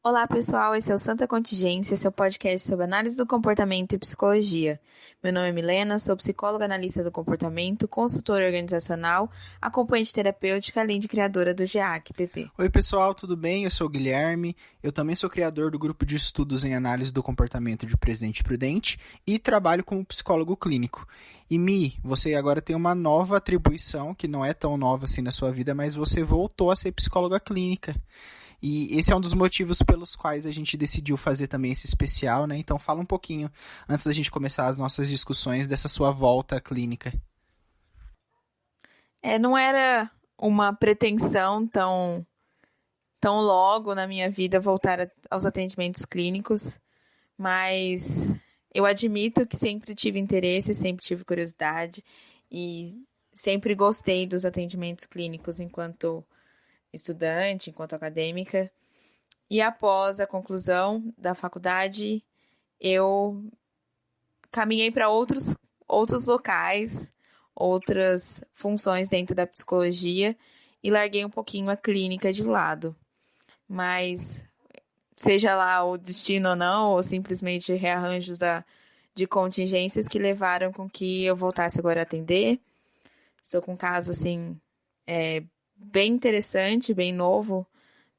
Olá, pessoal. Esse é o Santa Contingência, seu podcast sobre análise do comportamento e psicologia. Meu nome é Milena, sou psicóloga analista do comportamento, consultora organizacional, acompanhante terapêutica, além de criadora do GEAC-PP. Oi, pessoal, tudo bem? Eu sou o Guilherme. Eu também sou criador do grupo de estudos em análise do comportamento de Presidente Prudente e trabalho como psicólogo clínico. E Mi, você agora tem uma nova atribuição, que não é tão nova assim na sua vida, mas você voltou a ser psicóloga clínica. E esse é um dos motivos pelos quais a gente decidiu fazer também esse especial, né? Então fala um pouquinho, antes da gente começar as nossas discussões, dessa sua volta à clínica. Não era uma pretensão tão logo na minha vida voltar aos atendimentos clínicos, mas eu admito que sempre tive interesse, sempre tive curiosidade e sempre gostei dos atendimentos clínicos enquanto estudante, enquanto acadêmica. E após a conclusão da faculdade, eu caminhei para outros locais, outras funções dentro da psicologia e larguei um pouquinho a clínica de lado. Mas, seja lá o destino ou não, ou simplesmente rearranjos de contingências que levaram com que eu voltasse agora a atender. Estou com um caso, assim, bem interessante, bem novo,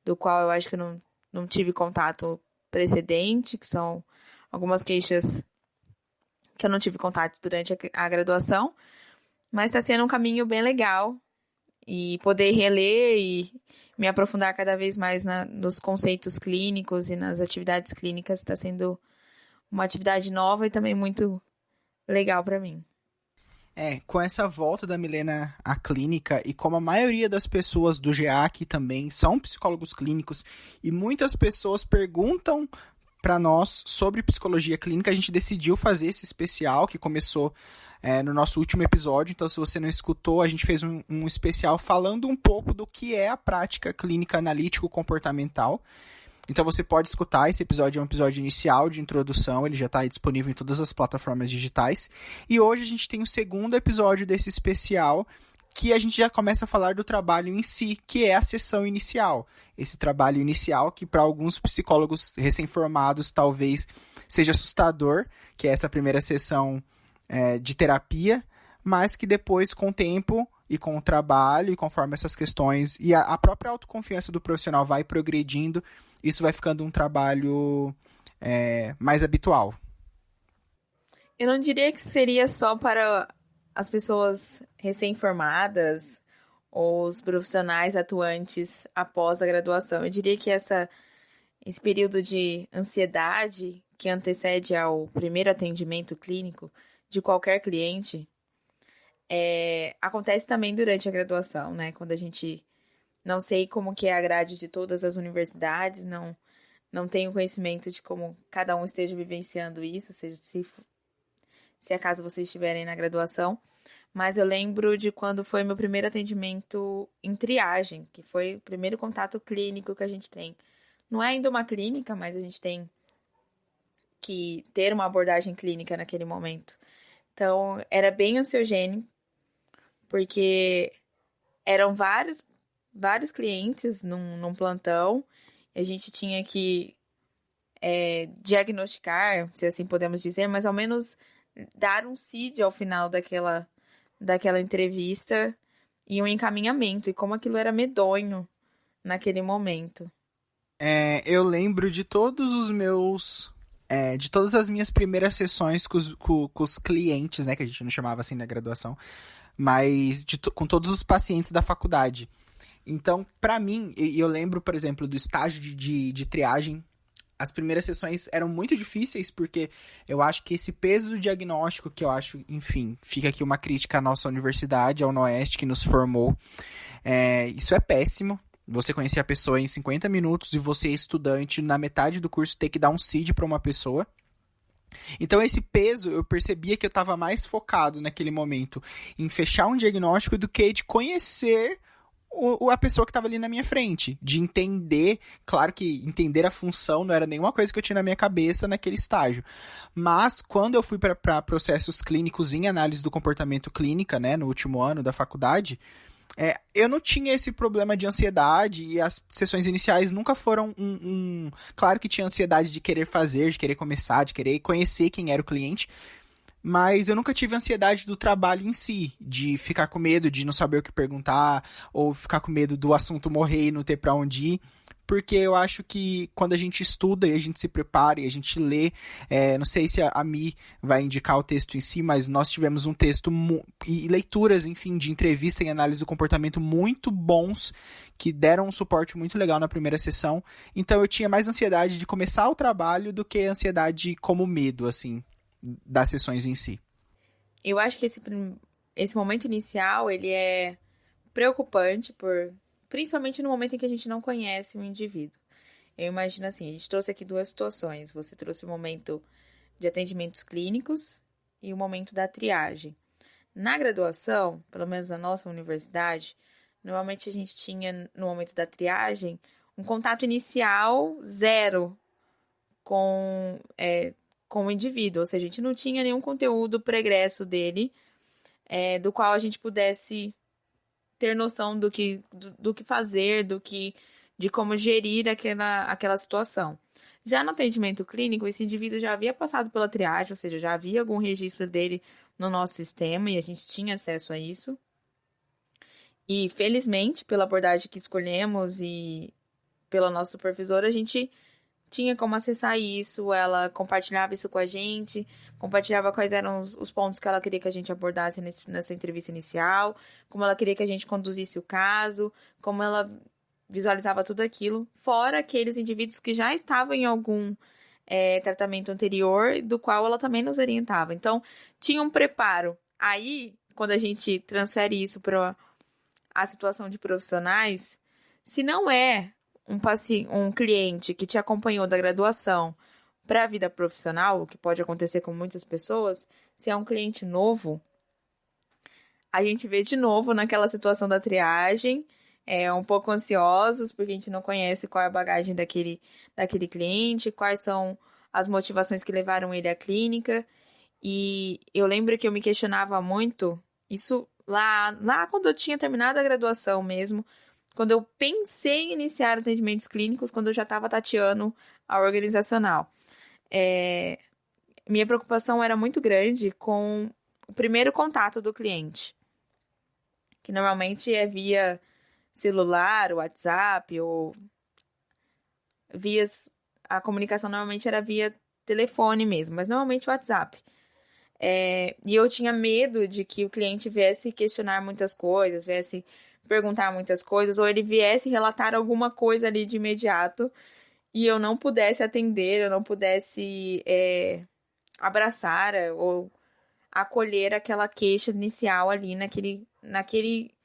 do qual eu acho que eu não tive contato precedente, que são algumas queixas que eu não tive contato durante a graduação, mas está sendo um caminho bem legal e poder reler e me aprofundar cada vez mais nos conceitos clínicos e nas atividades clínicas está sendo uma atividade nova e também muito legal para mim. Com essa volta da Milena à clínica e como a maioria das pessoas do GEAC também são psicólogos clínicos e muitas pessoas perguntam para nós sobre psicologia clínica, a gente decidiu fazer esse especial que começou no nosso último episódio. Então, se você não escutou, a gente fez um especial falando um pouco do que é a prática clínica analítico-comportamental. Então você pode escutar, esse episódio é um episódio inicial de introdução, ele já está disponível em todas as plataformas digitais. E hoje a gente tem o segundo episódio desse especial, que a gente já começa a falar do trabalho em si, que é a sessão inicial. Esse trabalho inicial que para alguns psicólogos recém-formados talvez seja assustador, que é essa primeira sessão de terapia, mas que depois, com o tempo e com o trabalho, e conforme essas questões e a própria autoconfiança do profissional vai progredindo, isso vai ficando um trabalho mais habitual. Eu não diria que seria só para as pessoas recém-formadas ou os profissionais atuantes após a graduação. Eu diria que esse período de ansiedade que antecede ao primeiro atendimento clínico de qualquer cliente acontece também durante a graduação, né? Quando a gente não sei como que é a grade de todas as universidades, não tenho conhecimento de como cada um esteja vivenciando isso, seja se acaso vocês estiverem na graduação, mas eu lembro de quando foi meu primeiro atendimento em triagem, que foi o primeiro contato clínico que a gente tem. Não é ainda uma clínica, mas a gente tem que ter uma abordagem clínica naquele momento. Então, era bem ansiogênico, porque eram vários clientes num plantão, a gente tinha que diagnosticar, se assim podemos dizer, mas ao menos dar um CID ao final daquela entrevista e um encaminhamento, e como aquilo era medonho naquele momento. Eu lembro de todos os meus... de todas as minhas primeiras sessões com os clientes, né, que a gente não chamava assim na graduação, mas com todos os pacientes da faculdade. Então, para mim, eu lembro, por exemplo, do estágio de triagem, as primeiras sessões eram muito difíceis, porque eu acho que esse peso do diagnóstico, que eu acho, enfim, fica aqui uma crítica à nossa universidade, ao Noeste, que nos formou, isso é péssimo. Você conhecer a pessoa em 50 minutos e você, estudante, na metade do curso, ter que dar um CID para uma pessoa. Então, esse peso, eu percebia que eu estava mais focado naquele momento em fechar um diagnóstico do que de conhecer a pessoa que estava ali na minha frente, de entender, claro que entender a função não era nenhuma coisa que eu tinha na minha cabeça naquele estágio, mas quando eu fui para processos clínicos em análise do comportamento clínica, né, no último ano da faculdade, Eu não tinha esse problema de ansiedade e as sessões iniciais nunca foram Claro que tinha ansiedade de querer fazer, de querer começar, de querer conhecer quem era o cliente, mas eu nunca tive ansiedade do trabalho em si, de ficar com medo de não saber o que perguntar, ou ficar com medo do assunto morrer e não ter para onde ir, porque eu acho que quando a gente estuda e a gente se prepara e a gente lê, não sei se a Mi vai indicar o texto em si, mas nós tivemos um texto e leituras, enfim, de entrevista e análise do comportamento muito bons, que deram um suporte muito legal na primeira sessão, então eu tinha mais ansiedade de começar o trabalho do que ansiedade como medo, assim, das sessões em si. Eu acho que esse momento inicial, ele é preocupante, principalmente no momento em que a gente não conhece o indivíduo. Eu imagino assim, a gente trouxe aqui duas situações. Você trouxe o momento de atendimentos clínicos e o momento da triagem. Na graduação, pelo menos na nossa universidade, normalmente a gente tinha, no momento da triagem, um contato inicial zero com o indivíduo, ou seja, a gente não tinha nenhum conteúdo pregresso dele, do qual a gente pudesse ter noção do que fazer, de como gerir aquela situação. Já no atendimento clínico, esse indivíduo já havia passado pela triagem, ou seja, já havia algum registro dele no nosso sistema e a gente tinha acesso a isso. E, felizmente, pela abordagem que escolhemos e pela nossa supervisora, a gente tinha como acessar isso, ela compartilhava isso com a gente, compartilhava quais eram os pontos que ela queria que a gente abordasse nessa entrevista inicial, como ela queria que a gente conduzisse o caso, como ela visualizava tudo aquilo, fora aqueles indivíduos que já estavam em algum tratamento anterior, do qual ela também nos orientava. Então, tinha um preparo. Aí, quando a gente transfere isso para a situação de profissionais, se não é um cliente que te acompanhou da graduação para a vida profissional, o que pode acontecer com muitas pessoas, se é um cliente novo, a gente vê de novo naquela situação da triagem, um pouco ansiosos, porque a gente não conhece qual é a bagagem daquele cliente, quais são as motivações que levaram ele à clínica. E eu lembro que eu me questionava muito, isso lá quando eu tinha terminado a graduação mesmo, quando eu pensei em iniciar atendimentos clínicos, quando eu já estava tateando a organizacional. Minha preocupação era muito grande com o primeiro contato do cliente, que normalmente é via celular, WhatsApp, ou a comunicação normalmente era via telefone mesmo, mas normalmente WhatsApp. E eu tinha medo de que o cliente viesse questionar muitas coisas, viesse perguntar muitas coisas, ou ele viesse relatar alguma coisa ali de imediato e eu não pudesse atender, eu não pudesse abraçar ou acolher aquela queixa inicial ali naquele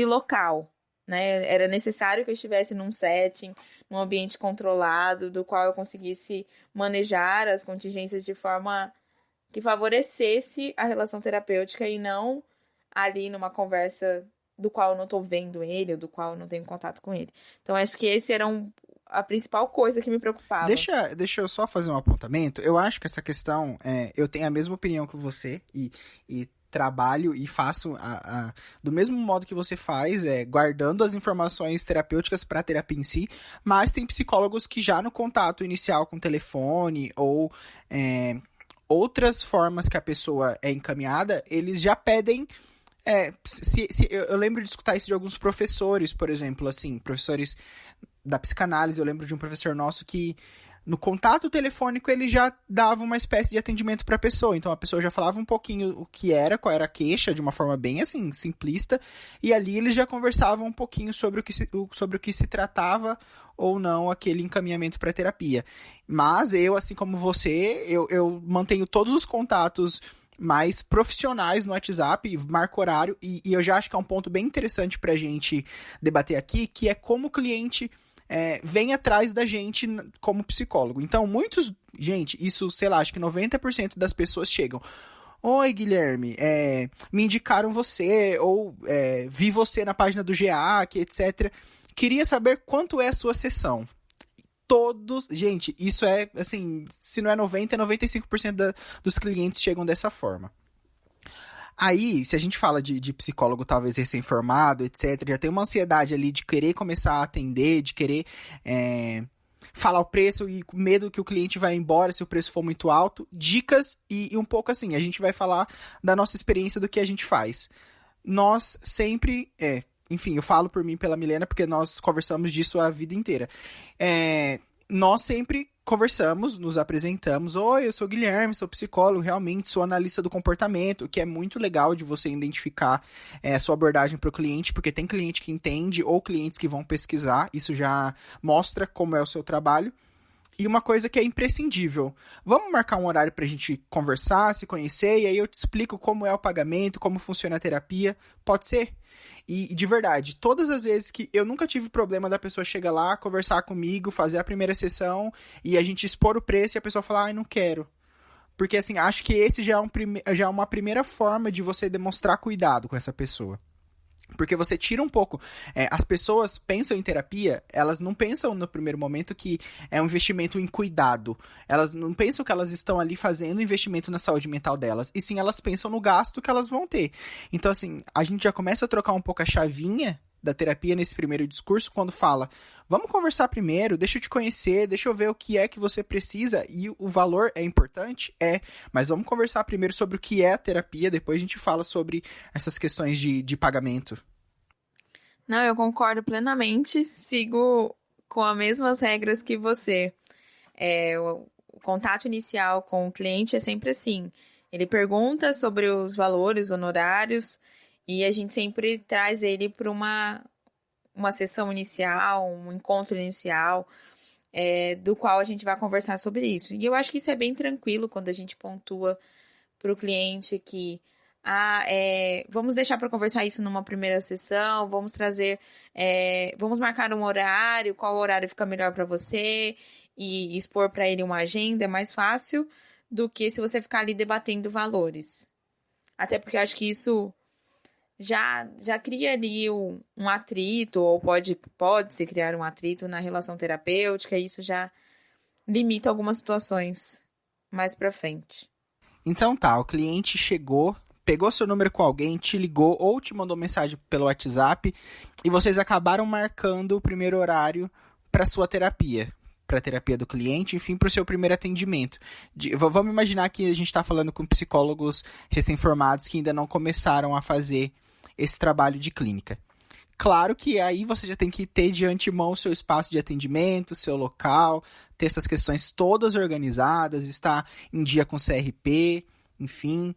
local, né? Era necessário que eu estivesse num setting, num ambiente controlado, do qual eu conseguisse manejar as contingências de forma que favorecesse a relação terapêutica e não ali numa conversa do qual eu não tô vendo ele, ou do qual eu não tenho contato com ele. Então, acho que esse era a principal coisa que me preocupava. Deixa eu só fazer um apontamento. Eu acho que essa questão, eu tenho a mesma opinião que você e trabalho e faço do mesmo modo que você faz, guardando as informações terapêuticas para a terapia em si, mas tem psicólogos que já no contato inicial com o telefone ou outras formas que a pessoa é encaminhada, eles já pedem. Eu lembro de escutar isso de alguns professores, por exemplo, assim, professores da psicanálise. Eu lembro de um professor nosso que no contato telefônico ele já dava uma espécie de atendimento para a pessoa. Então a pessoa já falava um pouquinho qual era a queixa, de uma forma bem assim, simplista, e ali eles já conversavam um pouquinho sobre o que se tratava ou não aquele encaminhamento para terapia. Mas eu, assim como você, eu mantenho todos os contatos mais profissionais no WhatsApp, marco horário, e eu já acho que é um ponto bem interessante pra gente debater aqui, que é como o cliente vem atrás da gente como psicólogo. Então, gente, isso, sei lá, acho que 90% das pessoas chegam: oi, Guilherme, me indicaram você, ou vi você na página do GEAC, etc. Queria saber quanto é a sua sessão. Gente, isso assim, se não é 90%, 95% dos clientes chegam dessa forma. Aí, se a gente fala de psicólogo talvez recém-formado, etc., já tem uma ansiedade ali de querer começar a atender, de querer falar o preço e com medo que o cliente vai embora se o preço for muito alto. Dicas e um pouco assim, a gente vai falar da nossa experiência do que a gente faz. Nós sempre, enfim, eu falo por mim e pela Milena porque nós conversamos disso a vida inteira. Nós sempre conversamos, nos apresentamos. Oi, eu sou o Guilherme, sou psicólogo, realmente sou analista do comportamento, o que é muito legal de você identificar a sua abordagem para o cliente, porque tem cliente que entende ou clientes que vão pesquisar, isso já mostra como é o seu trabalho. E uma coisa que é imprescindível, vamos marcar um horário para a gente conversar, se conhecer, e aí eu te explico como é o pagamento, como funciona a terapia, pode ser? E de verdade, todas as vezes que eu nunca tive problema da pessoa chegar lá, conversar comigo, fazer a primeira sessão, e a gente expor o preço e a pessoa falar, ai, não quero. Porque assim, acho que esse já é uma primeira forma de você demonstrar cuidado com essa pessoa. Porque você tira um pouco. As pessoas pensam em terapia, elas não pensam no primeiro momento que é um investimento em cuidado. Elas não pensam que elas estão ali fazendo investimento na saúde mental delas. E sim, elas pensam no gasto que elas vão ter. Então, assim, a gente já começa a trocar um pouco a chavinha da terapia nesse primeiro discurso, quando fala, vamos conversar primeiro, deixa eu te conhecer, deixa eu ver o que é que você precisa, e o valor é importante? Mas vamos conversar primeiro sobre o que é a terapia, depois a gente fala sobre essas questões de pagamento. Não, eu concordo plenamente, sigo com as mesmas regras que você. O contato inicial com o cliente é sempre assim, ele pergunta sobre os valores, honorários, e a gente sempre traz ele para uma sessão inicial, um encontro inicial, do qual a gente vai conversar sobre isso. E eu acho que isso é bem tranquilo quando a gente pontua para o cliente que vamos deixar para conversar isso numa primeira sessão, vamos trazer, vamos marcar um horário, qual horário fica melhor para você, e expor para ele uma agenda é mais fácil do que se você ficar ali debatendo valores. Até porque eu acho que isso já cria ali um atrito, ou pode-se criar um atrito na relação terapêutica, e isso já limita algumas situações mais para frente. Então tá, o cliente chegou, pegou seu número com alguém, te ligou ou te mandou mensagem pelo WhatsApp e vocês acabaram marcando o primeiro horário para sua terapia, para a terapia do cliente, enfim, para o seu primeiro atendimento. Vamos imaginar que a gente está falando com psicólogos recém-formados que ainda não começaram a fazer esse trabalho de clínica. Claro que aí você já tem que ter de antemão o seu espaço de atendimento, seu local, ter essas questões todas organizadas, estar em dia com CRP, enfim.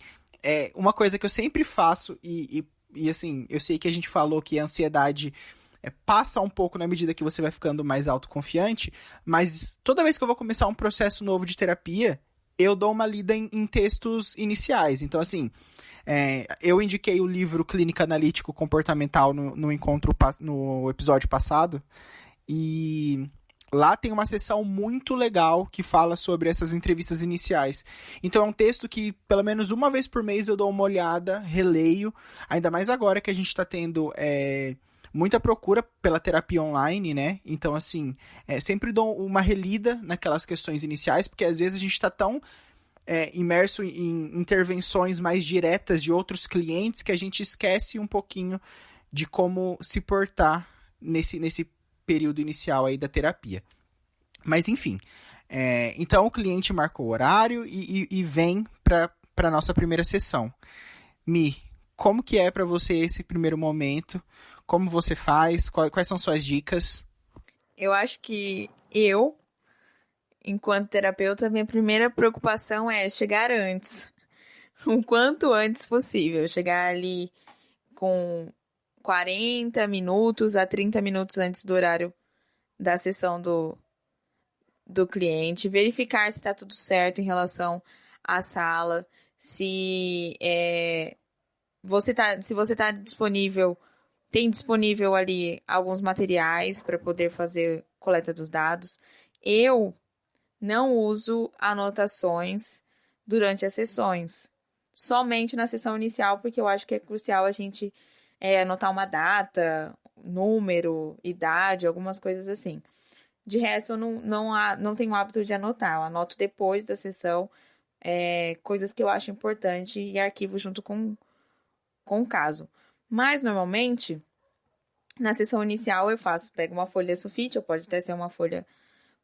Uma coisa que eu sempre faço, e assim, eu sei que a gente falou que a ansiedade passa um pouco na medida que você vai ficando mais autoconfiante, mas toda vez que eu vou começar um processo novo de terapia, eu dou uma lida em textos iniciais. Então, assim, eu indiquei o livro Clínica Analítico Comportamental no episódio passado, e lá tem uma seção muito legal que fala sobre essas entrevistas iniciais. Então é um texto que pelo menos uma vez por mês eu dou uma olhada, releio, ainda mais agora que a gente está tendo muita procura pela terapia online, né? Então, assim, sempre dou uma relida naquelas questões iniciais, porque às vezes a gente está tão imerso em intervenções mais diretas de outros clientes que a gente esquece um pouquinho de como se portar nesse período inicial aí da terapia. Mas, enfim, então o cliente marcou o horário e vem para a nossa primeira sessão. Mi, como que é para você esse primeiro momento? Como você faz? Quais são suas dicas? Eu acho que enquanto terapeuta, minha primeira preocupação é chegar antes. O quanto antes possível. Chegar ali com 40 minutos a 30 minutos antes do horário da sessão do cliente. Verificar se está tudo certo em relação à sala. Se você está disponível, tem disponível ali alguns materiais para poder fazer coleta dos dados. Eu não uso anotações durante as sessões, somente na sessão inicial, porque eu acho que é crucial a gente anotar uma data, número, idade, algumas coisas assim. De resto, eu não tenho o hábito de anotar, eu anoto depois da sessão coisas que eu acho importante e arquivo junto com com o caso. Mas, normalmente, na sessão inicial pego uma folha sulfite, ou pode até ser uma folha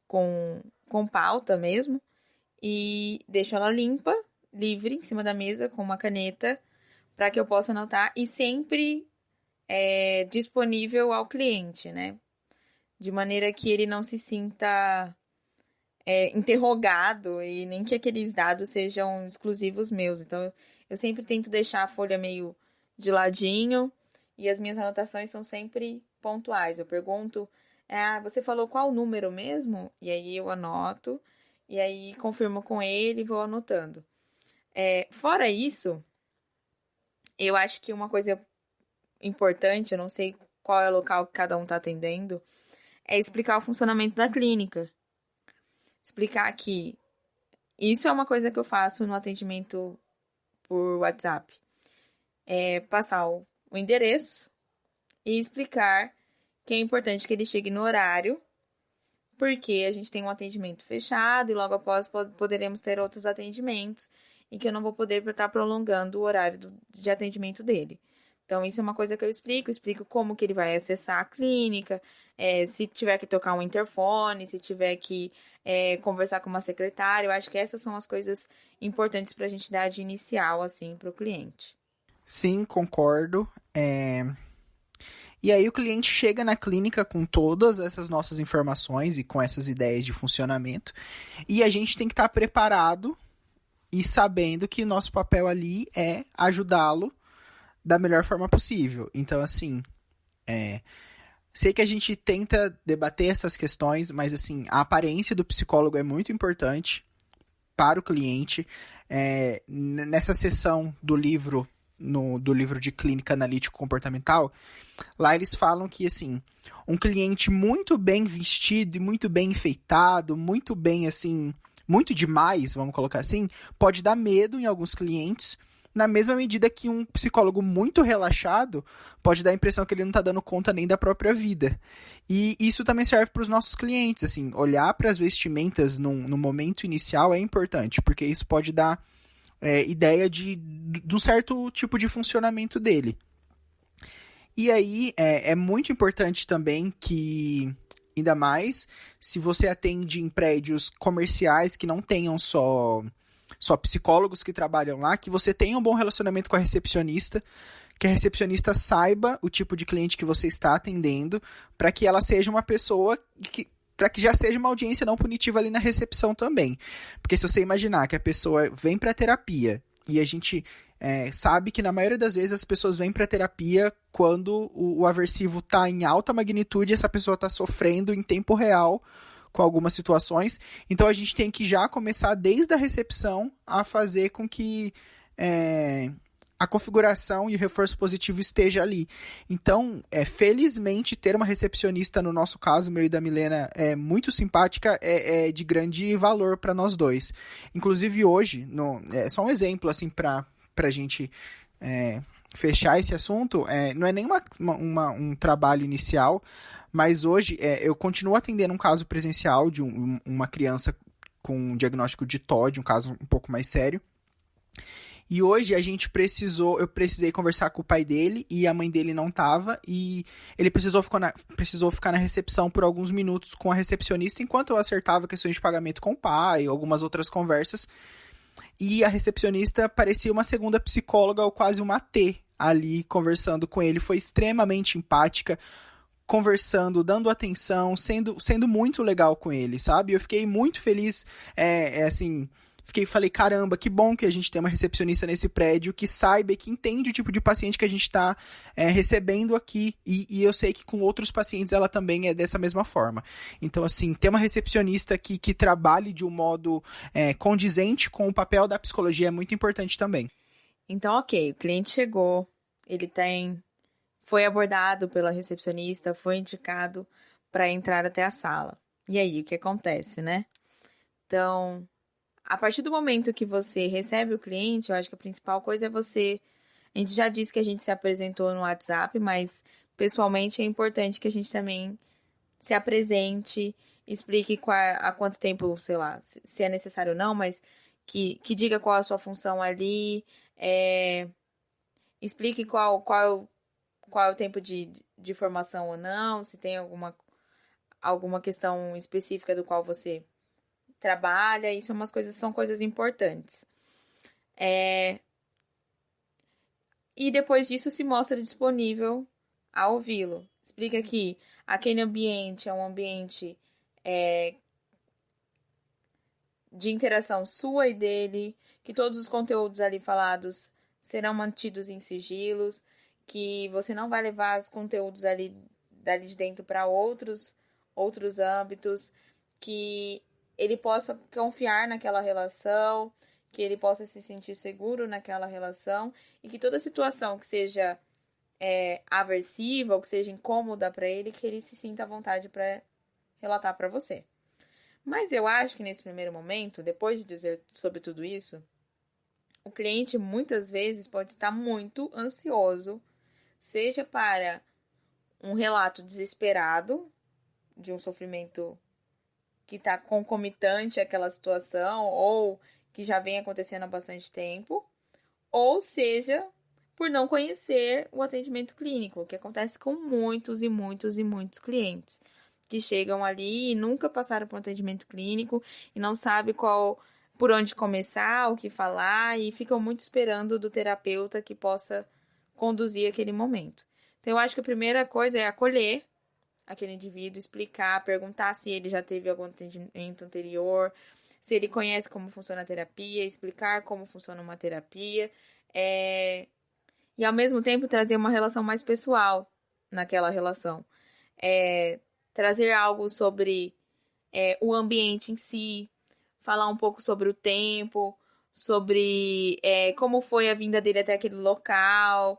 com pauta mesmo, e deixo ela limpa, livre, em cima da mesa, com uma caneta, para que eu possa anotar, e sempre disponível ao cliente, né? De maneira que ele não se sinta interrogado e nem que aqueles dados sejam exclusivos meus. Então, eu sempre tento deixar a folha meio de ladinho e as minhas anotações são sempre pontuais. Eu pergunto, você falou qual número mesmo? E aí eu anoto, e aí confirmo com ele e vou anotando. Fora isso, eu acho que uma coisa importante, eu não sei qual é o local que cada um está atendendo, é explicar o funcionamento da clínica. Explicar que isso é uma coisa que eu faço no atendimento por WhatsApp. Passar o endereço e explicar que é importante que ele chegue no horário, porque a gente tem um atendimento fechado e logo após poderemos ter outros atendimentos e que eu não vou poder estar prolongando o horário de atendimento dele. Então, isso é uma coisa que eu explico como que ele vai acessar a clínica, se tiver que tocar um interfone, se tiver que conversar com uma secretária. Eu acho que essas são as coisas importantes para a gente dar de inicial, assim, para o cliente. Sim, concordo. E aí o cliente chega na clínica com todas essas nossas informações e com essas ideias de funcionamento, e a gente tem que estar preparado e sabendo que nosso papel ali é ajudá-lo da melhor forma possível. Então, assim, sei que a gente tenta debater essas questões, mas, assim, a aparência do psicólogo é muito importante para o cliente. Nessa sessão do livro, do livro de clínica analítico comportamental, lá eles falam que, assim, um cliente muito bem vestido e muito bem enfeitado, muito bem, assim, muito demais, vamos colocar assim, pode dar medo em alguns clientes, na mesma medida que um psicólogo muito relaxado pode dar a impressão que ele não está dando conta nem da própria vida. E isso também serve para os nossos clientes, assim, olhar para as vestimentas no momento inicial é importante, porque isso pode dar ideia de um certo tipo de funcionamento dele. E aí é muito importante também que, ainda mais se você atende em prédios comerciais que não tenham só psicólogos que trabalham lá, que você tenha um bom relacionamento com a recepcionista, que a recepcionista saiba o tipo de cliente que você está atendendo, para que ela seja uma pessoa para que já seja uma audiência não punitiva ali na recepção também. Porque se você imaginar que a pessoa vem para terapia e a gente sabe que na maioria das vezes as pessoas vêm para terapia quando o aversivo está em alta magnitude e essa pessoa está sofrendo em tempo real com algumas situações. Então a gente tem que já começar desde a recepção a fazer com que a configuração e o reforço positivo esteja ali. Então, felizmente, ter uma recepcionista, no nosso caso, meu e da Milena, muito simpática, é de grande valor para nós dois. Inclusive, hoje, só um exemplo, assim, para a gente fechar esse assunto, não é nem um trabalho inicial, mas hoje eu continuo atendendo um caso presencial de uma criança com um diagnóstico de TOD, um caso um pouco mais sério. E hoje eu precisei conversar com o pai dele e a mãe dele não estava, e ele precisou ficar na recepção por alguns minutos com a recepcionista enquanto eu acertava questões de pagamento com o pai e algumas outras conversas. E a recepcionista parecia uma segunda psicóloga ou quase uma T ali conversando com ele. Foi extremamente empática, conversando, dando atenção, sendo muito legal com ele, sabe? Eu fiquei muito feliz, assim... Falei, caramba, que bom que a gente tem uma recepcionista nesse prédio que saiba e que entende o tipo de paciente que a gente está recebendo aqui. E eu sei que com outros pacientes ela também é dessa mesma forma. Então, assim, ter uma recepcionista que trabalhe de um modo condizente com o papel da psicologia é muito importante também. Então, ok, o cliente chegou, foi abordado pela recepcionista, foi indicado para entrar até a sala. E aí, o que acontece, né? Então... A partir do momento que você recebe o cliente, eu acho que a principal coisa é você... A gente já disse que a gente se apresentou no WhatsApp, mas pessoalmente é importante que a gente também se apresente, explique há quanto tempo, sei lá, se é necessário ou não, mas que diga qual é a sua função ali, explique qual é o tempo de formação ou não, se tem alguma questão específica do qual você trabalha. Isso são coisas importantes. E depois disso se mostra disponível a ouvi-lo. Explica que aquele ambiente é um ambiente de interação sua e dele, que todos os conteúdos ali falados serão mantidos em sigilos, que você não vai levar os conteúdos dali de dentro para outros âmbitos, que ele possa confiar naquela relação, que ele possa se sentir seguro naquela relação, e que toda situação que seja aversiva ou que seja incômoda para ele, que ele se sinta à vontade para relatar para você. Mas eu acho que nesse primeiro momento, depois de dizer sobre tudo isso, o cliente muitas vezes pode estar muito ansioso, seja para um relato desesperado de um sofrimento que está concomitante àquela situação ou que já vem acontecendo há bastante tempo, ou seja, por não conhecer o atendimento clínico, que acontece com muitos e muitos e muitos clientes que chegam ali e nunca passaram por um atendimento clínico e não sabem por onde começar, o que falar, e ficam muito esperando do terapeuta que possa conduzir aquele momento. Então, eu acho que a primeira coisa é acolher aquele indivíduo, explicar, perguntar se ele já teve algum atendimento anterior, se ele conhece como funciona a terapia, explicar como funciona uma terapia, e ao mesmo tempo trazer uma relação mais pessoal naquela relação. Trazer algo sobre o ambiente em si, falar um pouco sobre o tempo, sobre como foi a vinda dele até aquele local,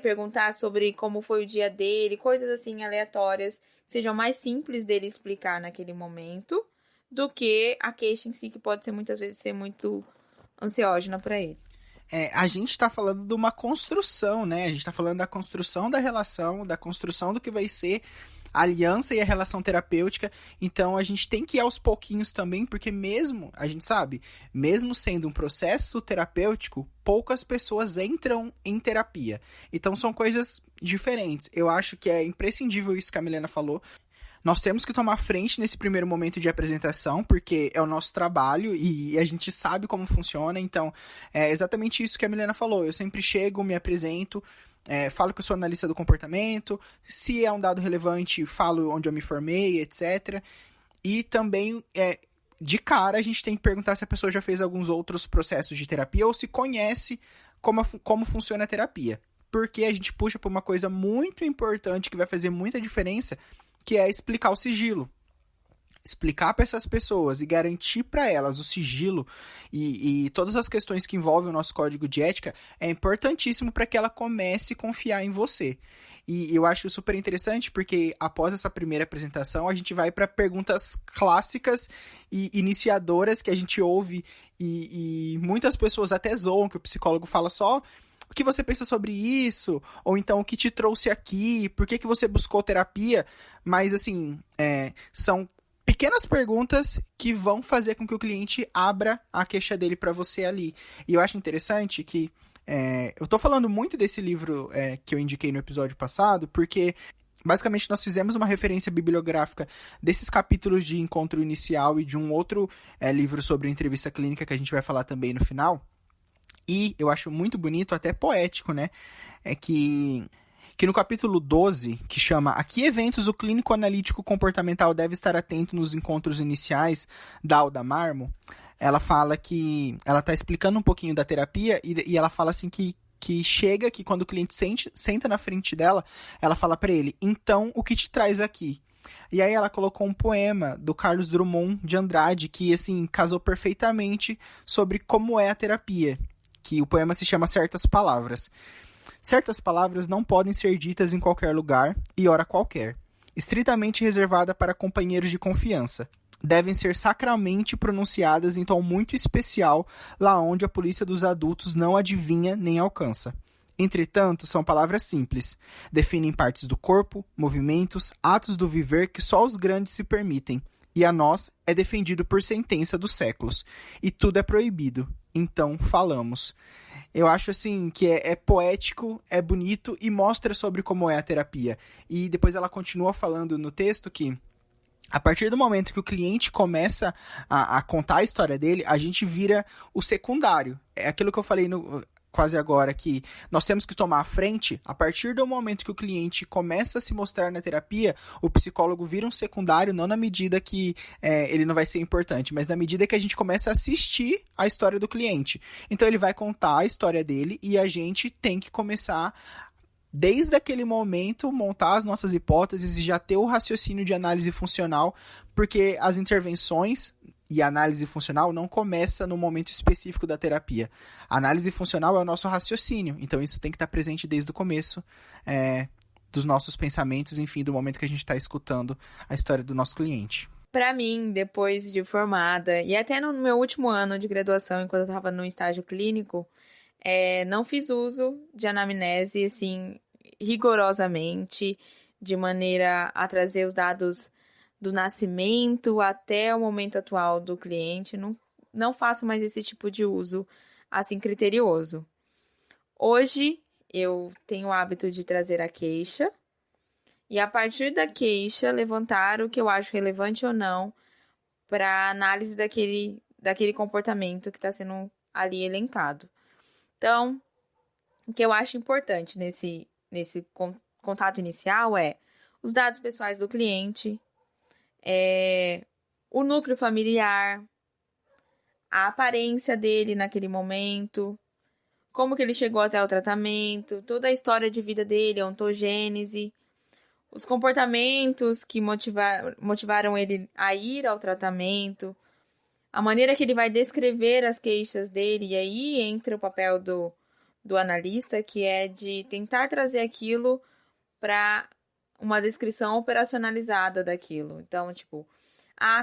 perguntar sobre como foi o dia dele, coisas assim aleatórias, que sejam mais simples dele explicar naquele momento, do que a queixa em si, que pode ser muitas vezes ser muito ansiógena para ele. A gente está falando de uma construção, né? A gente está falando da construção da relação, da construção do que vai ser a aliança e a relação terapêutica. Então a gente tem que ir aos pouquinhos também, porque mesmo, a gente sabe, mesmo sendo um processo terapêutico, poucas pessoas entram em terapia. Então são coisas diferentes. Eu acho que é imprescindível isso que a Milena falou. Nós temos que tomar frente nesse primeiro momento de apresentação, porque é o nosso trabalho e a gente sabe como funciona. Então, é exatamente isso que a Milena falou. Eu sempre chego, me apresento, falo que eu sou analista do comportamento, se é um dado relevante, falo onde eu me formei, etc. E também, de cara, a gente tem que perguntar se a pessoa já fez alguns outros processos de terapia ou se conhece como funciona a terapia. Porque a gente puxa para uma coisa muito importante que vai fazer muita diferença, que é explicar o sigilo. Explicar para essas pessoas e garantir para elas o sigilo e todas as questões que envolvem o nosso código de ética é importantíssimo para que ela comece a confiar em você. E eu acho super interessante porque após essa primeira apresentação a gente vai para perguntas clássicas e iniciadoras que a gente ouve e muitas pessoas até zoam que o psicólogo fala só: o que você pensa sobre isso? Ou então, o que te trouxe aqui? Por que você buscou terapia? Mas, assim, são pequenas perguntas que vão fazer com que o cliente abra a queixa dele para você ali. E eu acho interessante que eu tô falando muito desse livro que eu indiquei no episódio passado, porque basicamente nós fizemos uma referência bibliográfica desses capítulos de encontro inicial e de um outro livro sobre entrevista clínica que a gente vai falar também no final. E eu acho muito bonito, até poético, né? É que no capítulo 12, que chama A que eventos o clínico analítico comportamental deve estar atento nos encontros iniciais, da Alda Marmo, ela fala que ela está explicando um pouquinho da terapia e ela fala assim que chega que quando o cliente senta na frente dela, ela fala para ele: então, o que te traz aqui? E aí ela colocou um poema do Carlos Drummond de Andrade que, assim, casou perfeitamente sobre como é a terapia. Que o poema se chama Certas Palavras. Certas palavras não podem ser ditas em qualquer lugar e hora qualquer. Estritamente reservada para companheiros de confiança. Devem ser sacramente pronunciadas em tom muito especial, lá onde a polícia dos adultos não adivinha nem alcança. Entretanto, são palavras simples. Definem partes do corpo, movimentos, atos do viver que só os grandes se permitem. E a nós é defendido por sentença dos séculos. E tudo é proibido. Então, falamos. Eu acho, assim, que é poético, é bonito e mostra sobre como é a terapia. E depois ela continua falando no texto que, a partir do momento que o cliente começa a contar a história dele, a gente vira o secundário. É aquilo que eu falei quase agora, que nós temos que tomar a frente. A partir do momento que o cliente começa a se mostrar na terapia, o psicólogo vira um secundário, não na medida que ele não vai ser importante, mas na medida que a gente começa a assistir a história do cliente. Então ele vai contar a história dele e a gente tem que começar, desde aquele momento, montar as nossas hipóteses e já ter o raciocínio de análise funcional, porque as intervenções e a análise funcional não começa no momento específico da terapia. A análise funcional é o nosso raciocínio, então isso tem que estar presente desde o começo dos nossos pensamentos, enfim, do momento que a gente está escutando a história do nosso cliente. Para mim, depois de formada, e até no meu último ano de graduação, enquanto eu estava no estágio clínico, não fiz uso de anamnese, assim, rigorosamente, de maneira a trazer os dados do nascimento até o momento atual do cliente. Não faço mais esse tipo de uso, assim, criterioso. Hoje, eu tenho o hábito de trazer a queixa e, a partir da queixa, levantar o que eu acho relevante ou não para análise daquele comportamento que está sendo ali elencado. Então, o que eu acho importante nesse contato inicial é os dados pessoais do cliente, o núcleo familiar, a aparência dele naquele momento, como que ele chegou até o tratamento, toda a história de vida dele, a ontogênese, os comportamentos que motivaram ele a ir ao tratamento, a maneira que ele vai descrever as queixas dele, e aí entra o papel do analista, que é de tentar trazer aquilo para uma descrição operacionalizada daquilo. Então, tipo,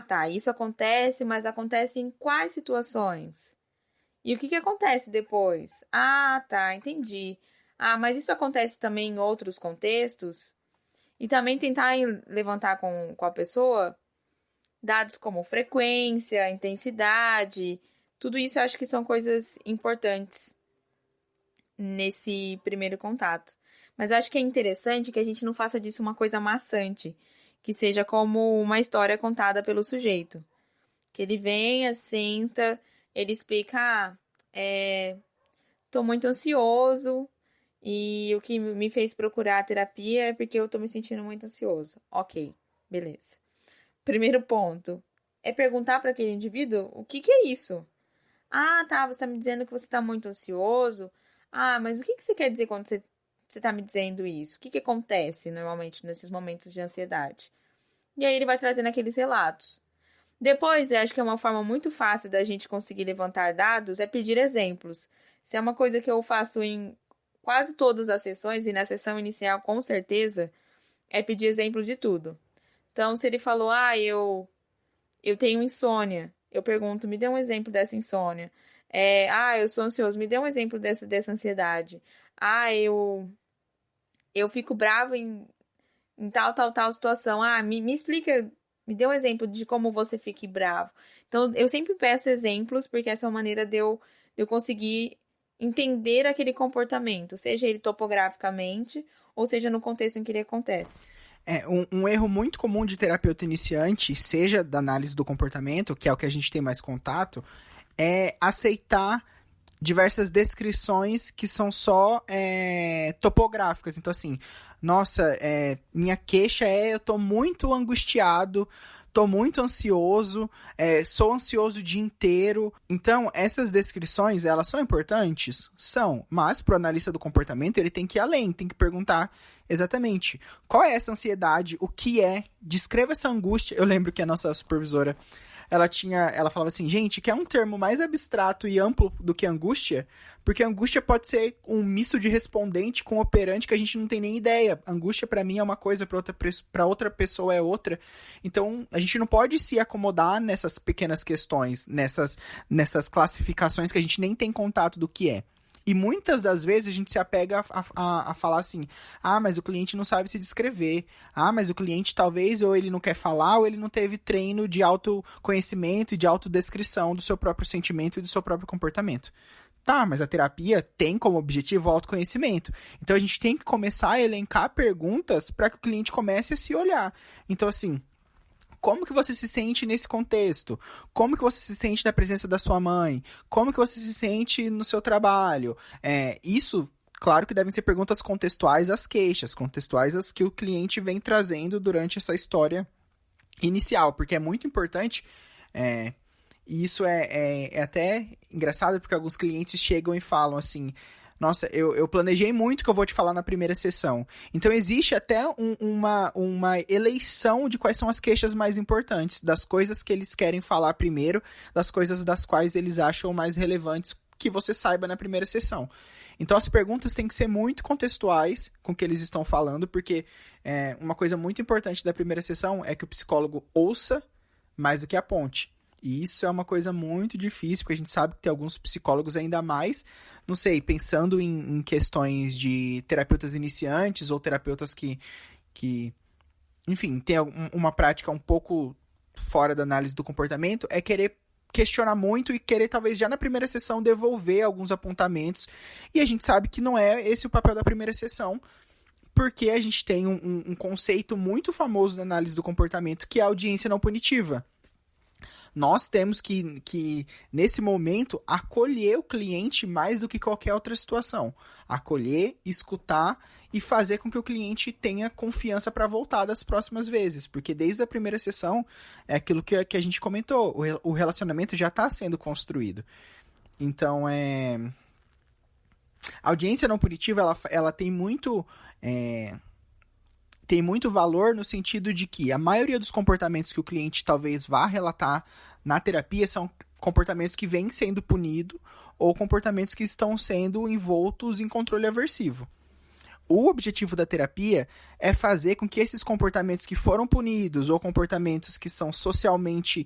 tá, isso acontece, mas acontece em quais situações? E o que acontece depois? Tá, entendi. Mas isso acontece também em outros contextos? E também tentar levantar com a pessoa dados como frequência, intensidade, tudo isso eu acho que são coisas importantes nesse primeiro contato. Mas acho que é interessante que a gente não faça disso uma coisa maçante, que seja como uma história contada pelo sujeito. Que ele venha, senta, ele explica, tô muito ansioso e o que me fez procurar a terapia é porque eu tô me sentindo muito ansioso. Ok, beleza. Primeiro ponto é perguntar para aquele indivíduo o que é isso. Tá, você está me dizendo que você está muito ansioso. Mas o que você quer dizer quando você está me dizendo isso? O que acontece normalmente nesses momentos de ansiedade? E aí ele vai trazendo aqueles relatos. Depois, eu acho que é uma forma muito fácil da gente conseguir levantar dados é pedir exemplos. Se é uma coisa que eu faço em quase todas as sessões, e na sessão inicial com certeza, é pedir exemplo de tudo. Então, se ele falou, eu tenho insônia, eu pergunto, me dê um exemplo dessa insônia. Eu sou ansioso, me dê um exemplo dessa ansiedade. Eu fico bravo em tal situação. Me explica, me dê um exemplo de como você fique bravo. Então, eu sempre peço exemplos, porque essa é uma maneira de eu conseguir entender aquele comportamento, seja ele topograficamente, ou seja no contexto em que ele acontece. Um erro muito comum de terapeuta iniciante, seja da análise do comportamento, que é o que a gente tem mais contato, é aceitar diversas descrições que são só topográficas. Então, assim, nossa, minha queixa eu tô muito angustiado, tô muito ansioso, sou ansioso o dia inteiro. Então, essas descrições, elas são importantes? São, mas pro analista do comportamento, ele tem que ir além, tem que perguntar exatamente qual é essa ansiedade, o que é, descreva essa angústia. Eu lembro que a nossa supervisora, ela falava assim, gente, quer um termo mais abstrato e amplo do que angústia? Porque angústia pode ser um misto de respondente com operante que a gente não tem nem ideia. Angústia para mim é uma coisa, para outra pessoa é outra. Então, a gente não pode se acomodar nessas pequenas questões, nessas classificações que a gente nem tem contato do que é. E muitas das vezes a gente se apega a falar assim, mas o cliente não sabe se descrever, mas o cliente talvez ou ele não quer falar ou ele não teve treino de autoconhecimento e de autodescrição do seu próprio sentimento e do seu próprio comportamento. Tá, mas a terapia tem como objetivo o autoconhecimento. Então, a gente tem que começar a elencar perguntas para que o cliente comece a se olhar. Então, assim, como que você se sente nesse contexto? Como que você se sente na presença da sua mãe? Como que você se sente no seu trabalho? Isso, claro que devem ser perguntas contextuais às queixas, contextuais às que o cliente vem trazendo durante essa história inicial, porque é muito importante... E isso é até engraçado, porque alguns clientes chegam e falam assim, nossa, eu planejei muito o que eu vou te falar na primeira sessão. Então, existe até uma eleição de quais são as queixas mais importantes, das coisas que eles querem falar primeiro, das coisas das quais eles acham mais relevantes que você saiba na primeira sessão. Então, as perguntas têm que ser muito contextuais com o que eles estão falando, porque uma coisa muito importante da primeira sessão é que o psicólogo ouça mais do que aponte. E isso é uma coisa muito difícil, porque a gente sabe que tem alguns psicólogos ainda mais, não sei, pensando em questões de terapeutas iniciantes ou terapeutas que enfim, tem uma prática um pouco fora da análise do comportamento, é querer questionar muito e querer talvez já na primeira sessão devolver alguns apontamentos. E a gente sabe que não é esse o papel da primeira sessão, porque a gente tem um conceito muito famoso na análise do comportamento, que é a audiência não punitiva. Nós temos que, nesse momento, acolher o cliente mais do que qualquer outra situação. Acolher, escutar e fazer com que o cliente tenha confiança para voltar das próximas vezes. Porque desde a primeira sessão, é aquilo que a gente comentou, o relacionamento já está sendo construído. Então, a audiência não punitiva, ela tem muito... tem muito valor no sentido de que a maioria dos comportamentos que o cliente talvez vá relatar na terapia são comportamentos que vêm sendo punidos ou comportamentos que estão sendo envoltos em controle aversivo. O objetivo da terapia é fazer com que esses comportamentos que foram punidos ou comportamentos que são socialmente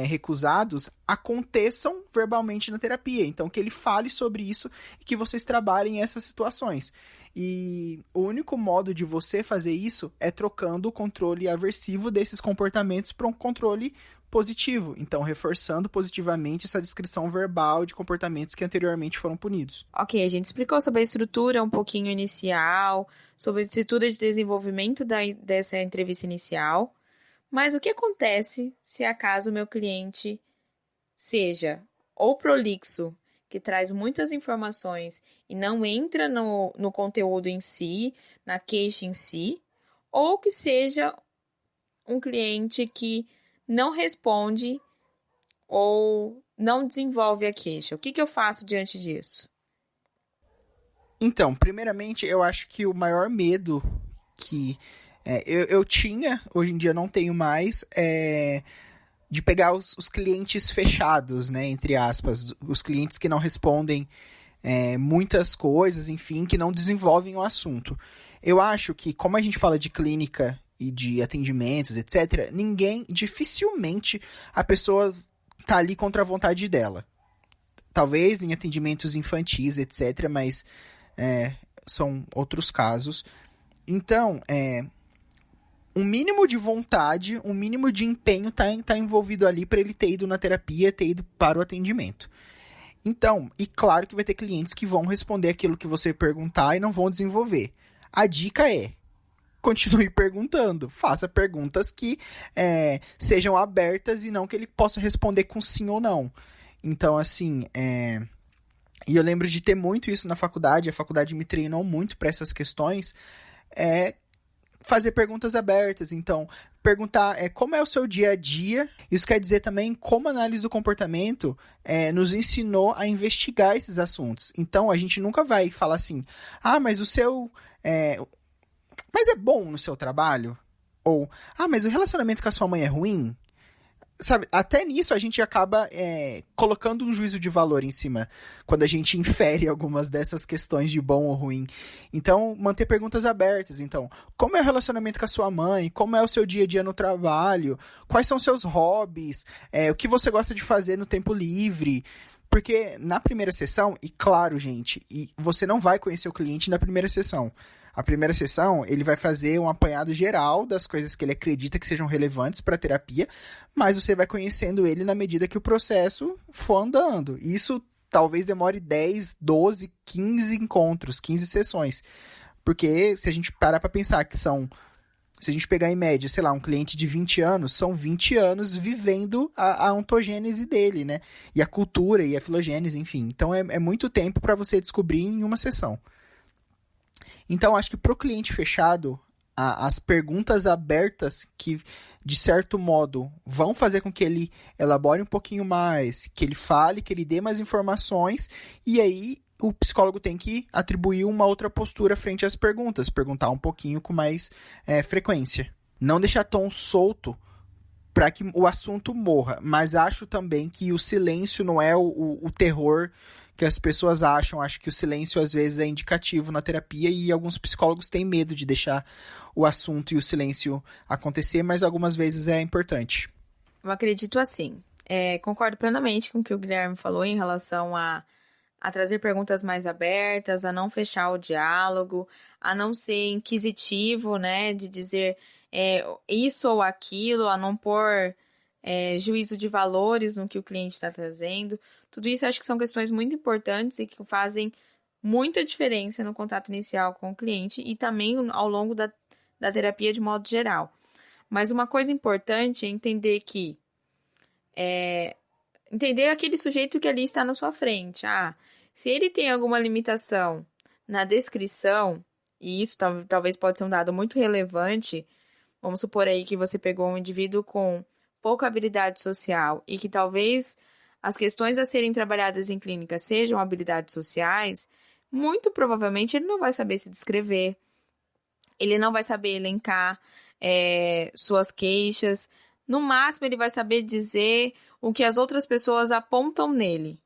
recusados aconteçam verbalmente na terapia. Então, que ele fale sobre isso e que vocês trabalhem essas situações. E o único modo de você fazer isso é trocando o controle aversivo desses comportamentos para um controle positivo. Então, reforçando positivamente essa descrição verbal de comportamentos que anteriormente foram punidos. Ok, a gente explicou sobre a estrutura um pouquinho inicial, sobre a estrutura de desenvolvimento dessa entrevista inicial, mas o que acontece se acaso o meu cliente seja ou prolixo, que traz muitas informações e não entra no conteúdo em si, na queixa em si, ou que seja um cliente que não responde ou não desenvolve a queixa? O que eu faço diante disso? Então, primeiramente, eu acho que o maior medo que eu tinha, hoje em dia não tenho mais, de pegar os clientes fechados, né, entre aspas, os clientes que não respondem muitas coisas, enfim, que não desenvolvem o assunto. Eu acho que, como a gente fala de clínica e de atendimentos, etc., dificilmente a pessoa tá ali contra a vontade dela. Talvez em atendimentos infantis, etc., mas são outros casos. Então, um mínimo de vontade, um mínimo de empenho tá envolvido ali para ele ter ido na terapia, ter ido para o atendimento. Então, e claro que vai ter clientes que vão responder aquilo que você perguntar e não vão desenvolver. A dica é: continue perguntando, faça perguntas que sejam abertas e não que ele possa responder com sim ou não. Então, assim, e eu lembro de ter muito isso na faculdade, a faculdade me treinou muito para essas questões, fazer perguntas abertas. Então, perguntar como é o seu dia a dia. Isso quer dizer também como a análise do comportamento nos ensinou a investigar esses assuntos. Então, a gente nunca vai falar assim, mas o seu... mas é bom no seu trabalho? Ou, mas o relacionamento com a sua mãe é ruim? Sabe, até nisso a gente acaba colocando um juízo de valor em cima, quando a gente infere algumas dessas questões de bom ou ruim. Então, manter perguntas abertas. Então, como é o relacionamento com a sua mãe? Como é o seu dia a dia no trabalho? Quais são seus hobbies? O que você gosta de fazer no tempo livre? Porque na primeira sessão, e claro, gente, e você não vai conhecer o cliente na primeira sessão. A primeira sessão, ele vai fazer um apanhado geral das coisas que ele acredita que sejam relevantes para a terapia, mas você vai conhecendo ele na medida que o processo for andando. Isso talvez demore 10, 12, 15 encontros, 15 sessões. Porque se a gente parar para pensar que se a gente pegar em média, sei lá, um cliente de 20 anos, são 20 anos vivendo a ontogênese dele, né? E a cultura e a filogênese, enfim. Então é muito tempo para você descobrir em uma sessão. Então acho que para o cliente fechado, as perguntas abertas que, de certo modo, vão fazer com que ele elabore um pouquinho mais, que ele fale, que ele dê mais informações, e aí o psicólogo tem que atribuir uma outra postura frente às perguntas, perguntar um pouquinho com mais frequência. Não deixar tom solto para que o assunto morra, mas acho também que o silêncio não é o terror que as pessoas acham. Acho que o silêncio às vezes é indicativo na terapia e alguns psicólogos têm medo de deixar o assunto e o silêncio acontecer, mas algumas vezes é importante. Eu acredito assim. Concordo plenamente com o que o Guilherme falou em relação a trazer perguntas mais abertas, a não fechar o diálogo, a não ser inquisitivo, né, de dizer isso ou aquilo, a não pôr juízo de valores no que o cliente está trazendo. Tudo isso acho que são questões muito importantes e que fazem muita diferença no contato inicial com o cliente e também ao longo da terapia de modo geral. Mas uma coisa importante é entender que entender aquele sujeito que ali está na sua frente. Se ele tem alguma limitação na descrição, e isso talvez pode ser um dado muito relevante, vamos supor aí que você pegou um indivíduo com pouca habilidade social e que talvez as questões a serem trabalhadas em clínica sejam habilidades sociais, muito provavelmente ele não vai saber se descrever, ele não vai saber elencar suas queixas, no máximo ele vai saber dizer o que as outras pessoas apontam nele.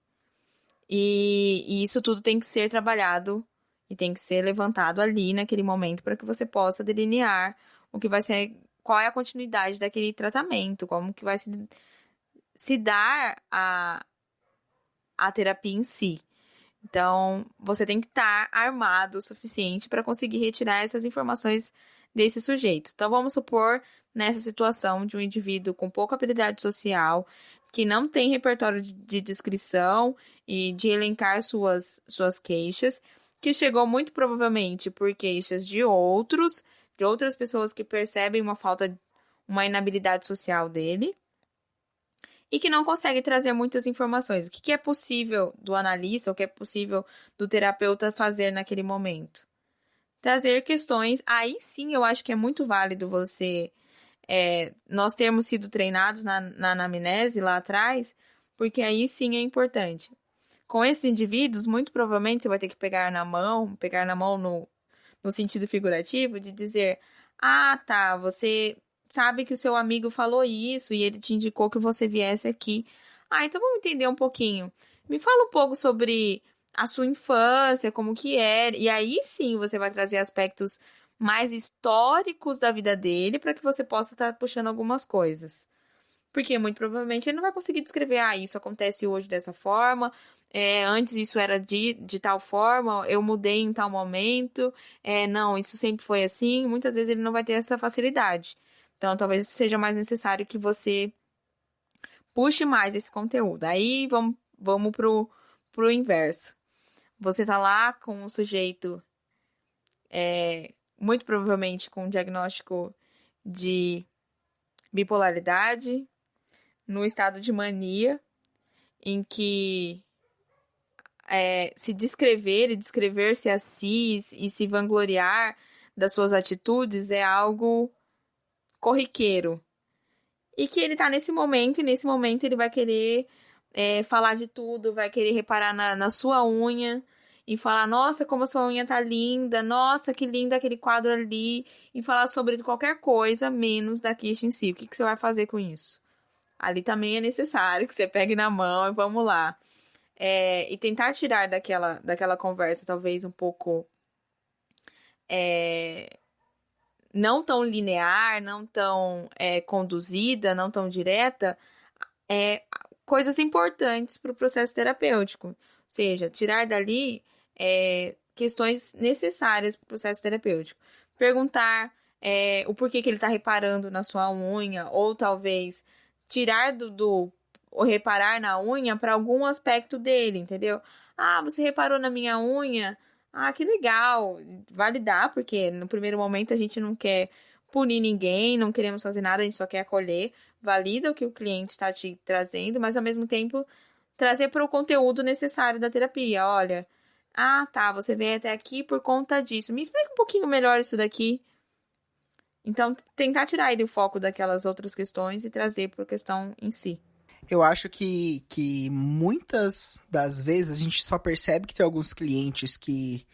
E isso tudo tem que ser trabalhado e tem que ser levantado ali naquele momento para que você possa delinear o que vai ser, qual é a continuidade daquele tratamento, como que vai se dar a terapia em si. Então, você tem que estar armado o suficiente para conseguir retirar essas informações desse sujeito. Então, vamos supor nessa situação de um indivíduo com pouca habilidade social, que não tem repertório de descrição e de elencar suas queixas, que chegou muito provavelmente por queixas de outras pessoas que percebem uma inabilidade social dele e que não consegue trazer muitas informações. O que é possível do analista, o que é possível do terapeuta fazer naquele momento? Trazer questões, aí sim eu acho que é muito válido nós termos sido treinados na anamnese lá atrás, porque aí sim é importante. Com esses indivíduos, muito provavelmente você vai ter que pegar na mão no sentido figurativo, de dizer, tá, você sabe que o seu amigo falou isso e ele te indicou que você viesse aqui. Então vamos entender um pouquinho. Me fala um pouco sobre a sua infância, como que era, e aí sim você vai trazer aspectos mais históricos da vida dele para que você possa estar puxando algumas coisas. Porque muito provavelmente ele não vai conseguir descrever, isso acontece hoje dessa forma, antes isso era de tal forma, eu mudei em tal momento, não, isso sempre foi assim. Muitas vezes ele não vai ter essa facilidade. Então, talvez seja mais necessário que você puxe mais esse conteúdo. Aí, vamos pro inverso. Você tá lá com um sujeito, muito provavelmente com um diagnóstico de bipolaridade, no estado de mania, em que se descrever e descrever-se a si e se vangloriar das suas atitudes é algo corriqueiro. E que ele tá nesse momento, e nesse momento ele vai querer falar de tudo, vai querer reparar na sua unha e falar, nossa, como a sua unha tá linda, nossa, que lindo aquele quadro ali, e falar sobre qualquer coisa, menos da queixa em si. O que você vai fazer com isso? Ali também é necessário que você pegue na mão e vamos lá. E tentar tirar daquela conversa, talvez um pouco não tão linear, não tão conduzida, não tão direta, coisas importantes para o processo terapêutico. Ou seja, tirar dali questões necessárias para o processo terapêutico. Perguntar o porquê que ele está reparando na sua unha, ou talvez tirar o reparar na unha para algum aspecto dele, entendeu? Ah, você reparou na minha unha? Ah, que legal. Validar, porque no primeiro momento a gente não quer punir ninguém, não queremos fazer nada, a gente só quer acolher. Valida o que o cliente está te trazendo, mas ao mesmo tempo trazer para o conteúdo necessário da terapia. Olha, ah, tá, você veio até aqui por conta disso. Me explica um pouquinho melhor isso daqui. Então, tentar tirar ele o foco daquelas outras questões e trazer para a questão em si. Eu acho que muitas das vezes a gente só percebe que tem alguns clientes que,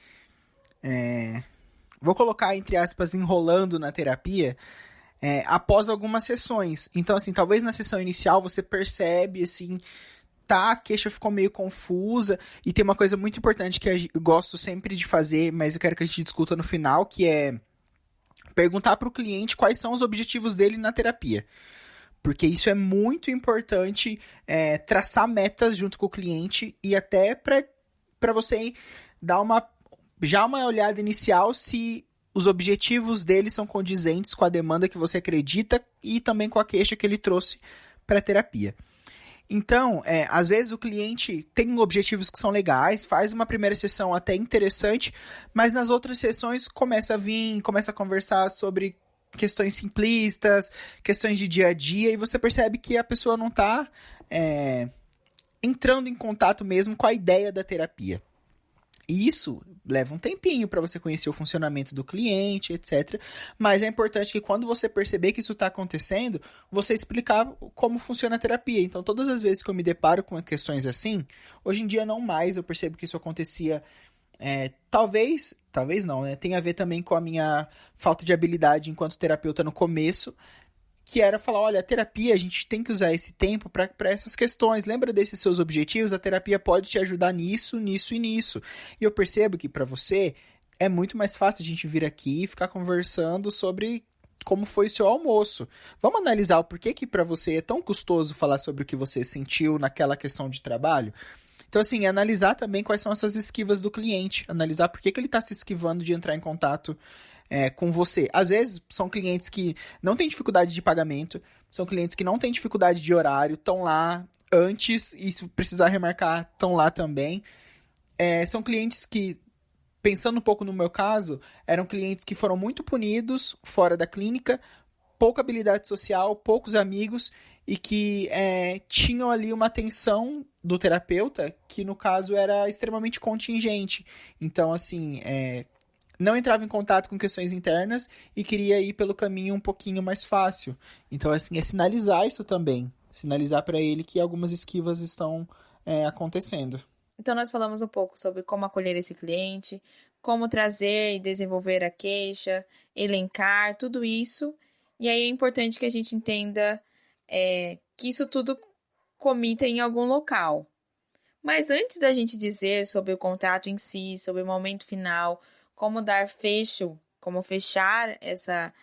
vou colocar entre aspas, enrolando na terapia, após algumas sessões. Então, assim, talvez na sessão inicial você percebe, assim, tá, a queixa ficou meio confusa, e tem uma coisa muito importante que eu gosto sempre de fazer, mas eu quero que a gente discuta no final, que é perguntar para o cliente quais são os objetivos dele na terapia. Porque isso é muito importante, traçar metas junto com o cliente e até para você dar uma olhada inicial se os objetivos dele são condizentes com a demanda que você acredita e também com a queixa que ele trouxe para a terapia. Então, às vezes o cliente tem objetivos que são legais, faz uma primeira sessão até interessante, mas nas outras sessões começa a conversar sobre questões simplistas, questões de dia a dia, e você percebe que a pessoa não está entrando em contato mesmo com a ideia da terapia. E isso leva um tempinho para você conhecer o funcionamento do cliente, etc. Mas é importante que quando você perceber que isso está acontecendo, você explicar como funciona a terapia. Então, todas as vezes que eu me deparo com questões assim, hoje em dia não mais, eu percebo que isso acontecia, talvez não, né? Tem a ver também com a minha falta de habilidade enquanto terapeuta no começo, que era falar, olha, a terapia, a gente tem que usar esse tempo para essas questões. Lembra desses seus objetivos? A terapia pode te ajudar nisso, nisso e nisso. E eu percebo que para você é muito mais fácil a gente vir aqui e ficar conversando sobre como foi o seu almoço. Vamos analisar o porquê que para você é tão custoso falar sobre o que você sentiu naquela questão de trabalho? Então, assim, analisar também quais são essas esquivas do cliente. Analisar por que ele está se esquivando de entrar em contato com você. Às vezes, são clientes que não têm dificuldade de pagamento, são clientes que não têm dificuldade de horário, estão lá antes e se precisar remarcar, estão lá também. São clientes que, pensando um pouco no meu caso, eram clientes que foram muito punidos fora da clínica, pouca habilidade social, poucos amigos e que tinham ali uma atenção do terapeuta que, no caso, era extremamente contingente. Então, assim, não entrava em contato com questões internas e queria ir pelo caminho um pouquinho mais fácil. Então, assim, é sinalizar isso também. Sinalizar para ele que algumas esquivas estão acontecendo. Então, nós falamos um pouco sobre como acolher esse cliente, como trazer e desenvolver a queixa, elencar, tudo isso. E aí é importante que a gente entenda que isso tudo comita em algum local. Mas antes da gente dizer sobre o contrato em si, sobre o momento final, como dar fecho, como fechar essa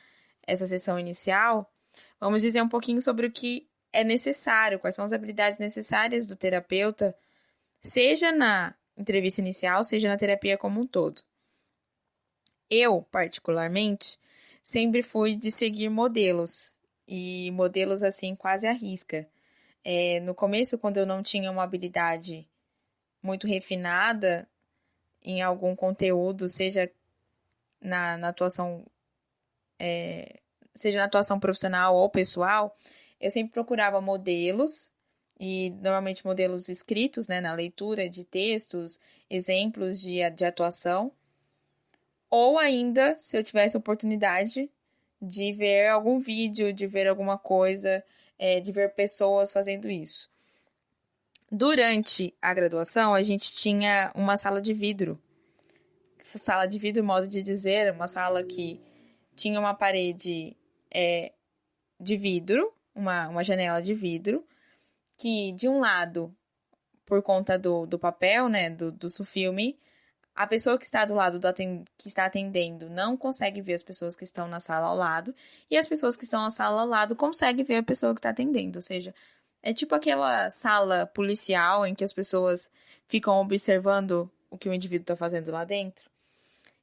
sessão inicial, vamos dizer um pouquinho sobre o que é necessário, quais são as habilidades necessárias do terapeuta, seja na entrevista inicial, seja na terapia como um todo. Eu, particularmente, sempre fui de seguir modelos, e modelos assim quase à risca. No começo, quando eu não tinha uma habilidade muito refinada em algum conteúdo, seja na atuação seja na atuação profissional ou pessoal, eu sempre procurava modelos, e normalmente modelos escritos, né, na leitura de textos, exemplos de atuação, ou ainda, se eu tivesse oportunidade de ver algum vídeo, de ver alguma coisa, de ver pessoas fazendo isso. Durante a graduação, a gente tinha uma sala de vidro. Sala de vidro, modo de dizer, uma sala que tinha uma parede de vidro, uma janela de vidro, que de um lado, por conta do papel, né, do sulfilme, a pessoa que está do lado que está atendendo não consegue ver as pessoas que estão na sala ao lado, e as pessoas que estão na sala ao lado conseguem ver a pessoa que está atendendo, ou seja, é tipo aquela sala policial em que as pessoas ficam observando o que o indivíduo está fazendo lá dentro.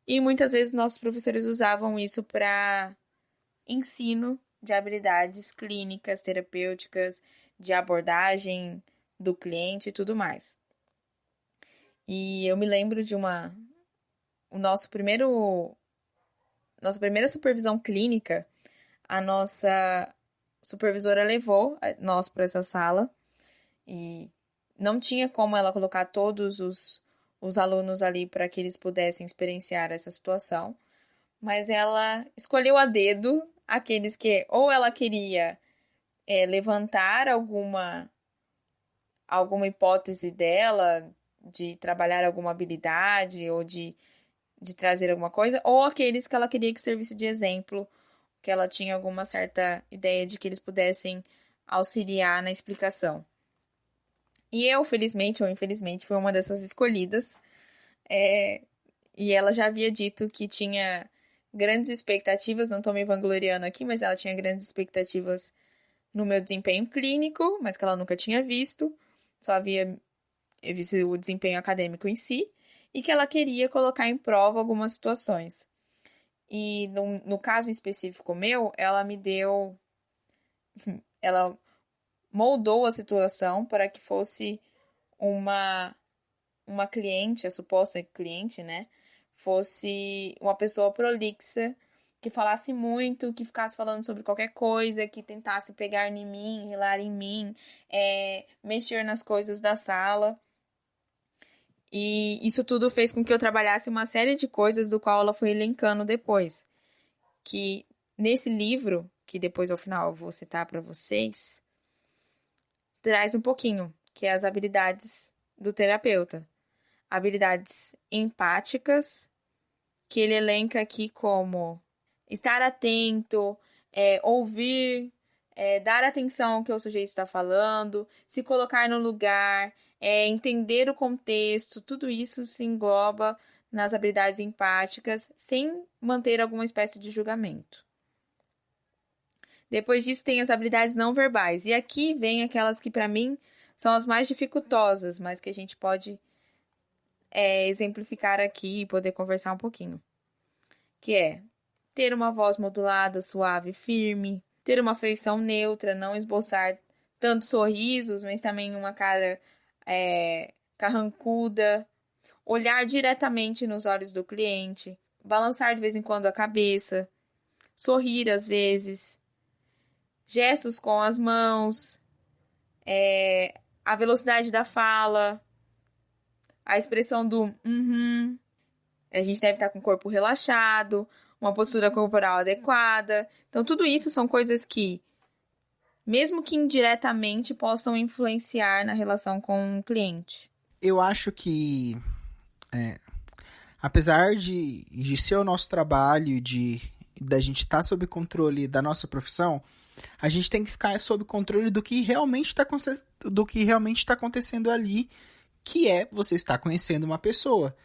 E muitas vezes nossos professores usavam isso para ensino de habilidades clínicas, terapêuticas, de abordagem do cliente e tudo mais. E eu me lembro de nossa primeira supervisão clínica, a nossa supervisora levou nós para essa sala e não tinha como ela colocar todos os alunos ali para que eles pudessem experienciar essa situação, mas ela escolheu a dedo aqueles que ou ela queria levantar alguma hipótese dela de trabalhar alguma habilidade ou de trazer alguma coisa, ou aqueles que ela queria que servisse de exemplo, que ela tinha alguma certa ideia de que eles pudessem auxiliar na explicação. E eu, felizmente ou infelizmente, fui uma dessas escolhidas, e ela já havia dito que tinha grandes expectativas, não estou me vangloriando aqui, mas ela tinha grandes expectativas no meu desempenho clínico, mas que ela nunca tinha visto, só havia visto o desempenho acadêmico em si, e que ela queria colocar em prova algumas situações. E no caso específico meu, ela moldou a situação para que fosse uma cliente, a suposta cliente, né? Fosse uma pessoa prolixa, que falasse muito, que ficasse falando sobre qualquer coisa, que tentasse pegar em mim, relar em mim, mexer nas coisas da sala. E isso tudo fez com que eu trabalhasse uma série de coisas do qual ela foi elencando depois. Que nesse livro, que depois ao final eu vou citar para vocês, traz um pouquinho, que é as habilidades do terapeuta. Habilidades empáticas, que ele elenca aqui como estar atento, ouvir, dar atenção ao que o sujeito está falando, se colocar no lugar, entender o contexto, tudo isso se engloba nas habilidades empáticas, sem manter alguma espécie de julgamento. Depois disso tem as habilidades não verbais, e aqui vem aquelas que para mim são as mais dificultosas, mas que a gente pode exemplificar aqui e poder conversar um pouquinho. Que é ter uma voz modulada, suave e firme, ter uma feição neutra, não esboçar tanto sorrisos, mas também uma cara carrancuda, olhar diretamente nos olhos do cliente, balançar de vez em quando a cabeça, sorrir às vezes, gestos com as mãos, a velocidade da fala, a expressão do a gente deve estar com o corpo relaxado, uma postura corporal adequada. Então, tudo isso são coisas que, mesmo que indiretamente, possam influenciar na relação com o cliente. Eu acho que, apesar de ser o nosso trabalho, da gente estar sob controle da nossa profissão, a gente tem que ficar sob controle do que realmente está acontecendo ali, que é você estar conhecendo uma pessoa.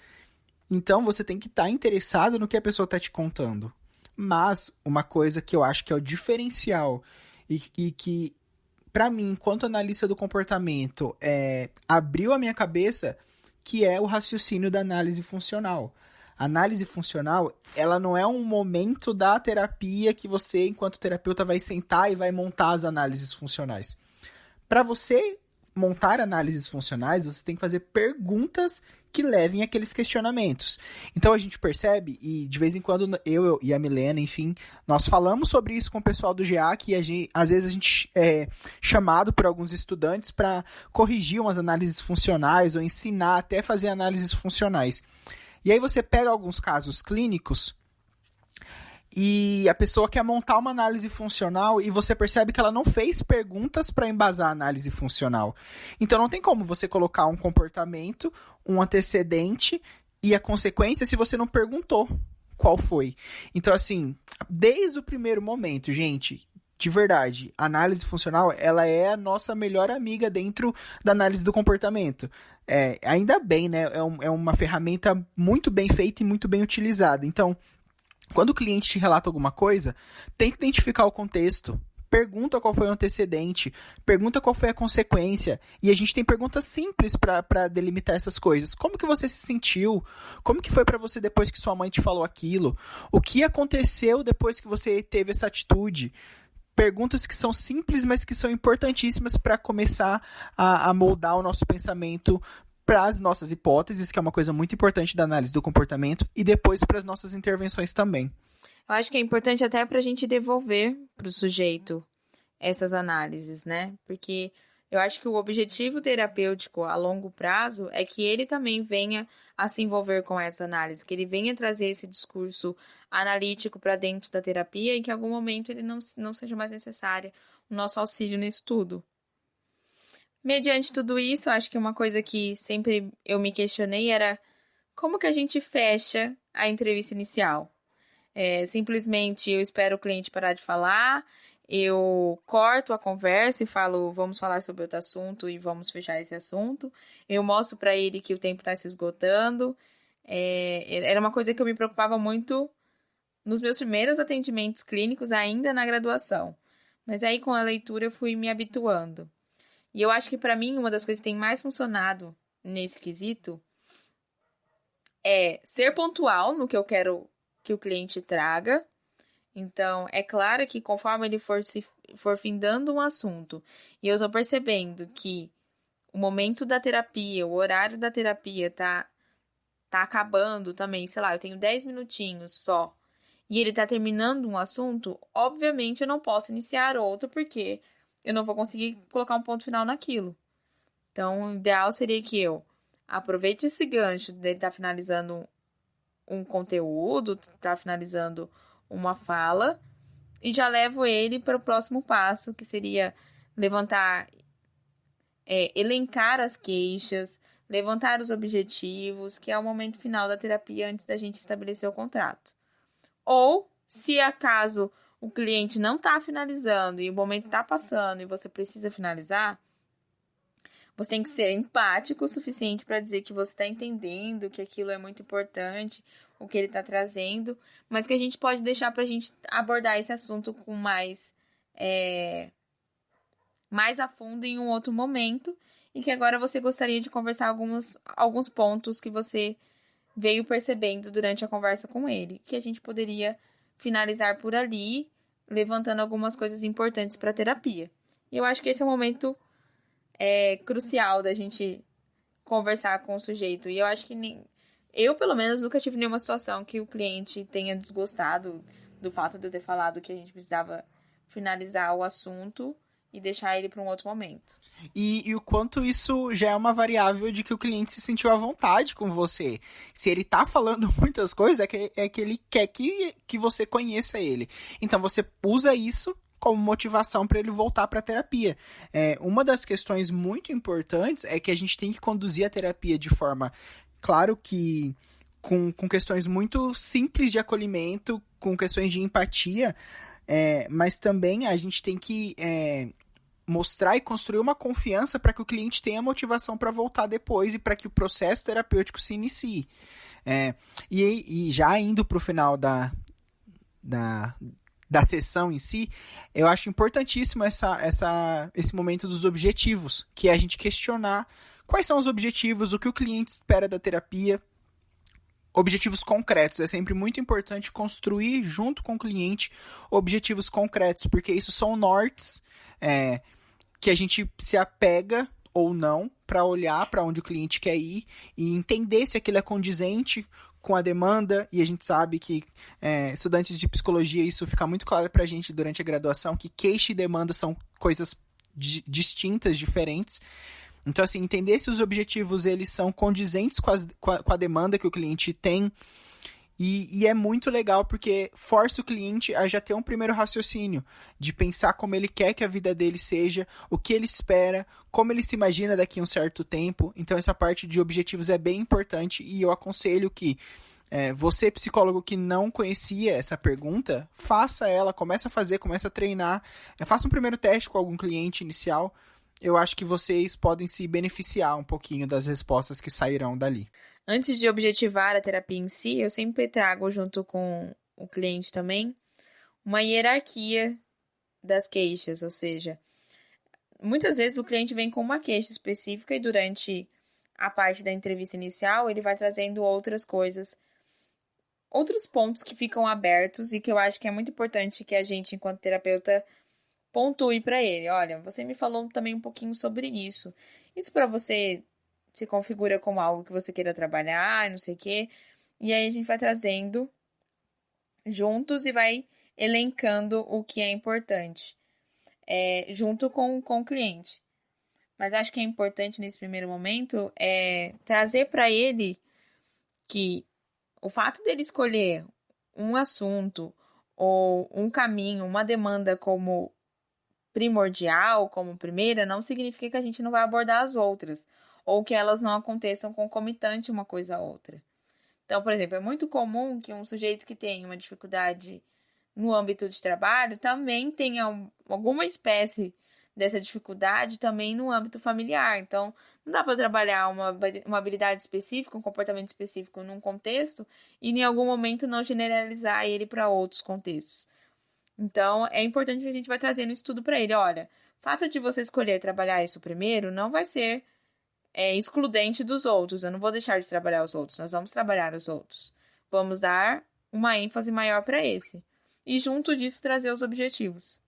Então, você tem que estar interessado no que a pessoa está te contando. Mas, uma coisa que eu acho que é o diferencial e que, para mim, enquanto analista do comportamento, abriu a minha cabeça, que é o raciocínio da análise funcional. A análise funcional, ela não é um momento da terapia que você, enquanto terapeuta, vai sentar e vai montar as análises funcionais. Para você montar análises funcionais, você tem que fazer perguntas que levem àqueles questionamentos. Então a gente percebe, e de vez em quando eu e a Milena, enfim, nós falamos sobre isso com o pessoal do GEAC, e às vezes a gente é chamado por alguns estudantes para corrigir umas análises funcionais ou ensinar até fazer análises funcionais. E aí você pega alguns casos clínicos e a pessoa quer montar uma análise funcional e você percebe que ela não fez perguntas para embasar a análise funcional. Então não tem como você colocar um comportamento, um antecedente e a consequência se você não perguntou qual foi. Então assim, desde o primeiro momento, gente, de verdade, a análise funcional, ela é a nossa melhor amiga dentro da análise do comportamento. Ainda bem, né? É uma ferramenta muito bem feita e muito bem utilizada. Então, quando o cliente te relata alguma coisa, tenta identificar o contexto, pergunta qual foi o antecedente, pergunta qual foi a consequência, e a gente tem perguntas simples para delimitar essas coisas. Como que você se sentiu? Como que foi para você depois que sua mãe te falou aquilo? O que aconteceu depois que você teve essa atitude? perguntas que são simples, mas que são importantíssimas para começar a moldar o nosso pensamento para as nossas hipóteses, que é uma coisa muito importante da análise do comportamento, e depois para as nossas intervenções também. Eu acho que é importante até para a gente devolver para o sujeito essas análises, né? Porque eu acho que o objetivo terapêutico a longo prazo é que ele também venha a se envolver com essa análise, que ele venha trazer esse discurso analítico para dentro da terapia e que em algum momento ele não seja mais necessário o nosso auxílio nisso tudo. Mediante tudo isso, acho que uma coisa que sempre eu me questionei era como que a gente fecha a entrevista inicial? Simplesmente eu espero o cliente parar de falar, eu corto a conversa e falo, vamos falar sobre outro assunto e vamos fechar esse assunto. Eu mostro para ele que o tempo está se esgotando. Era uma coisa que eu me preocupava muito nos meus primeiros atendimentos clínicos, ainda na graduação. Mas aí com a leitura eu fui me habituando. E eu acho que para mim uma das coisas que tem mais funcionado nesse quesito é ser pontual no que eu quero que o cliente traga. Então, é claro que conforme ele for findando um assunto e eu estou percebendo que o momento da terapia, o horário da terapia tá acabando também, sei lá, eu tenho 10 minutinhos só e ele tá terminando um assunto, obviamente eu não posso iniciar outro porque eu não vou conseguir colocar um ponto final naquilo. Então, o ideal seria que eu aproveite esse gancho dele estar finalizando um conteúdo, tá finalizando uma fala, e já levo ele para o próximo passo, que seria levantar, elencar as queixas, levantar os objetivos, que é o momento final da terapia antes da gente estabelecer o contrato. Ou, se acaso o cliente não está finalizando e o momento está passando e você precisa finalizar, você tem que ser empático o suficiente para dizer que você está entendendo que aquilo é muito importante, o que ele está trazendo, mas que a gente pode deixar para a gente abordar esse assunto com mais a fundo em um outro momento, e que agora você gostaria de conversar alguns pontos que você veio percebendo durante a conversa com ele, que a gente poderia finalizar por ali, levantando algumas coisas importantes para a terapia. E eu acho que esse é o momento crucial da gente conversar com o sujeito. E eu acho que eu, pelo menos, nunca tive nenhuma situação que o cliente tenha desgostado do fato de eu ter falado que a gente precisava finalizar o assunto e deixar ele para um outro momento. E o quanto isso já é uma variável de que o cliente se sentiu à vontade com você. Se ele tá falando muitas coisas, é que ele quer que você conheça ele. Então você usa isso como motivação para ele voltar para a terapia. Uma das questões muito importantes é que a gente tem que conduzir a terapia de forma, claro que com questões muito simples de acolhimento, com questões de empatia, mas também a gente tem que mostrar e construir uma confiança para que o cliente tenha motivação para voltar depois e para que o processo terapêutico se inicie. E já indo para o final da sessão em si, eu acho importantíssimo esse momento dos objetivos, que é a gente questionar quais são os objetivos, o que o cliente espera da terapia. Objetivos concretos. É sempre muito importante construir junto com o cliente objetivos concretos, porque isso são nortes que a gente se apega ou não para olhar para onde o cliente quer ir e entender se aquilo é condizente com a demanda. E a gente sabe que estudantes de psicologia, isso fica muito claro para a gente durante a graduação, que queixa e demanda são coisas distintas, diferentes. Então, assim, entender se os objetivos eles são condizentes com a demanda que o cliente tem. E é muito legal porque força o cliente a já ter um primeiro raciocínio, de pensar como ele quer que a vida dele seja, o que ele espera, como ele se imagina daqui a um certo tempo. Então essa parte de objetivos é bem importante e eu aconselho que você, psicólogo que não conhecia essa pergunta, faça ela, comece a fazer, comece a treinar, faça um primeiro teste com algum cliente inicial. Eu acho que vocês podem se beneficiar um pouquinho das respostas que sairão dali. Antes de objetivar a terapia em si, eu sempre trago junto com o cliente também uma hierarquia das queixas, ou seja, muitas vezes o cliente vem com uma queixa específica e durante a parte da entrevista inicial ele vai trazendo outras coisas, outros pontos que ficam abertos e que eu acho que é muito importante que a gente, enquanto terapeuta, pontue para ele, olha, você me falou também um pouquinho sobre isso. Isso para você se configura como algo que você queira trabalhar, não sei o quê. E aí a gente vai trazendo juntos e vai elencando o que é importante, junto com o cliente. Mas acho que é importante nesse primeiro momento trazer para ele que o fato dele escolher um assunto ou um caminho, uma demanda como primordial, como primeira, não significa que a gente não vai abordar as outras, ou que elas não aconteçam concomitante uma coisa a outra. Então, por exemplo, é muito comum que um sujeito que tem uma dificuldade no âmbito de trabalho também tenha alguma espécie dessa dificuldade também no âmbito familiar. Então, não dá para trabalhar uma habilidade específica, um comportamento específico num contexto e em algum momento não generalizar ele para outros contextos. Então, é importante que a gente vai trazendo isso tudo para ele. Olha, o fato de você escolher trabalhar isso primeiro não vai ser excludente dos outros. Eu não vou deixar de trabalhar os outros. Nós vamos trabalhar os outros. Vamos dar uma ênfase maior para esse. E junto disso, trazer os objetivos.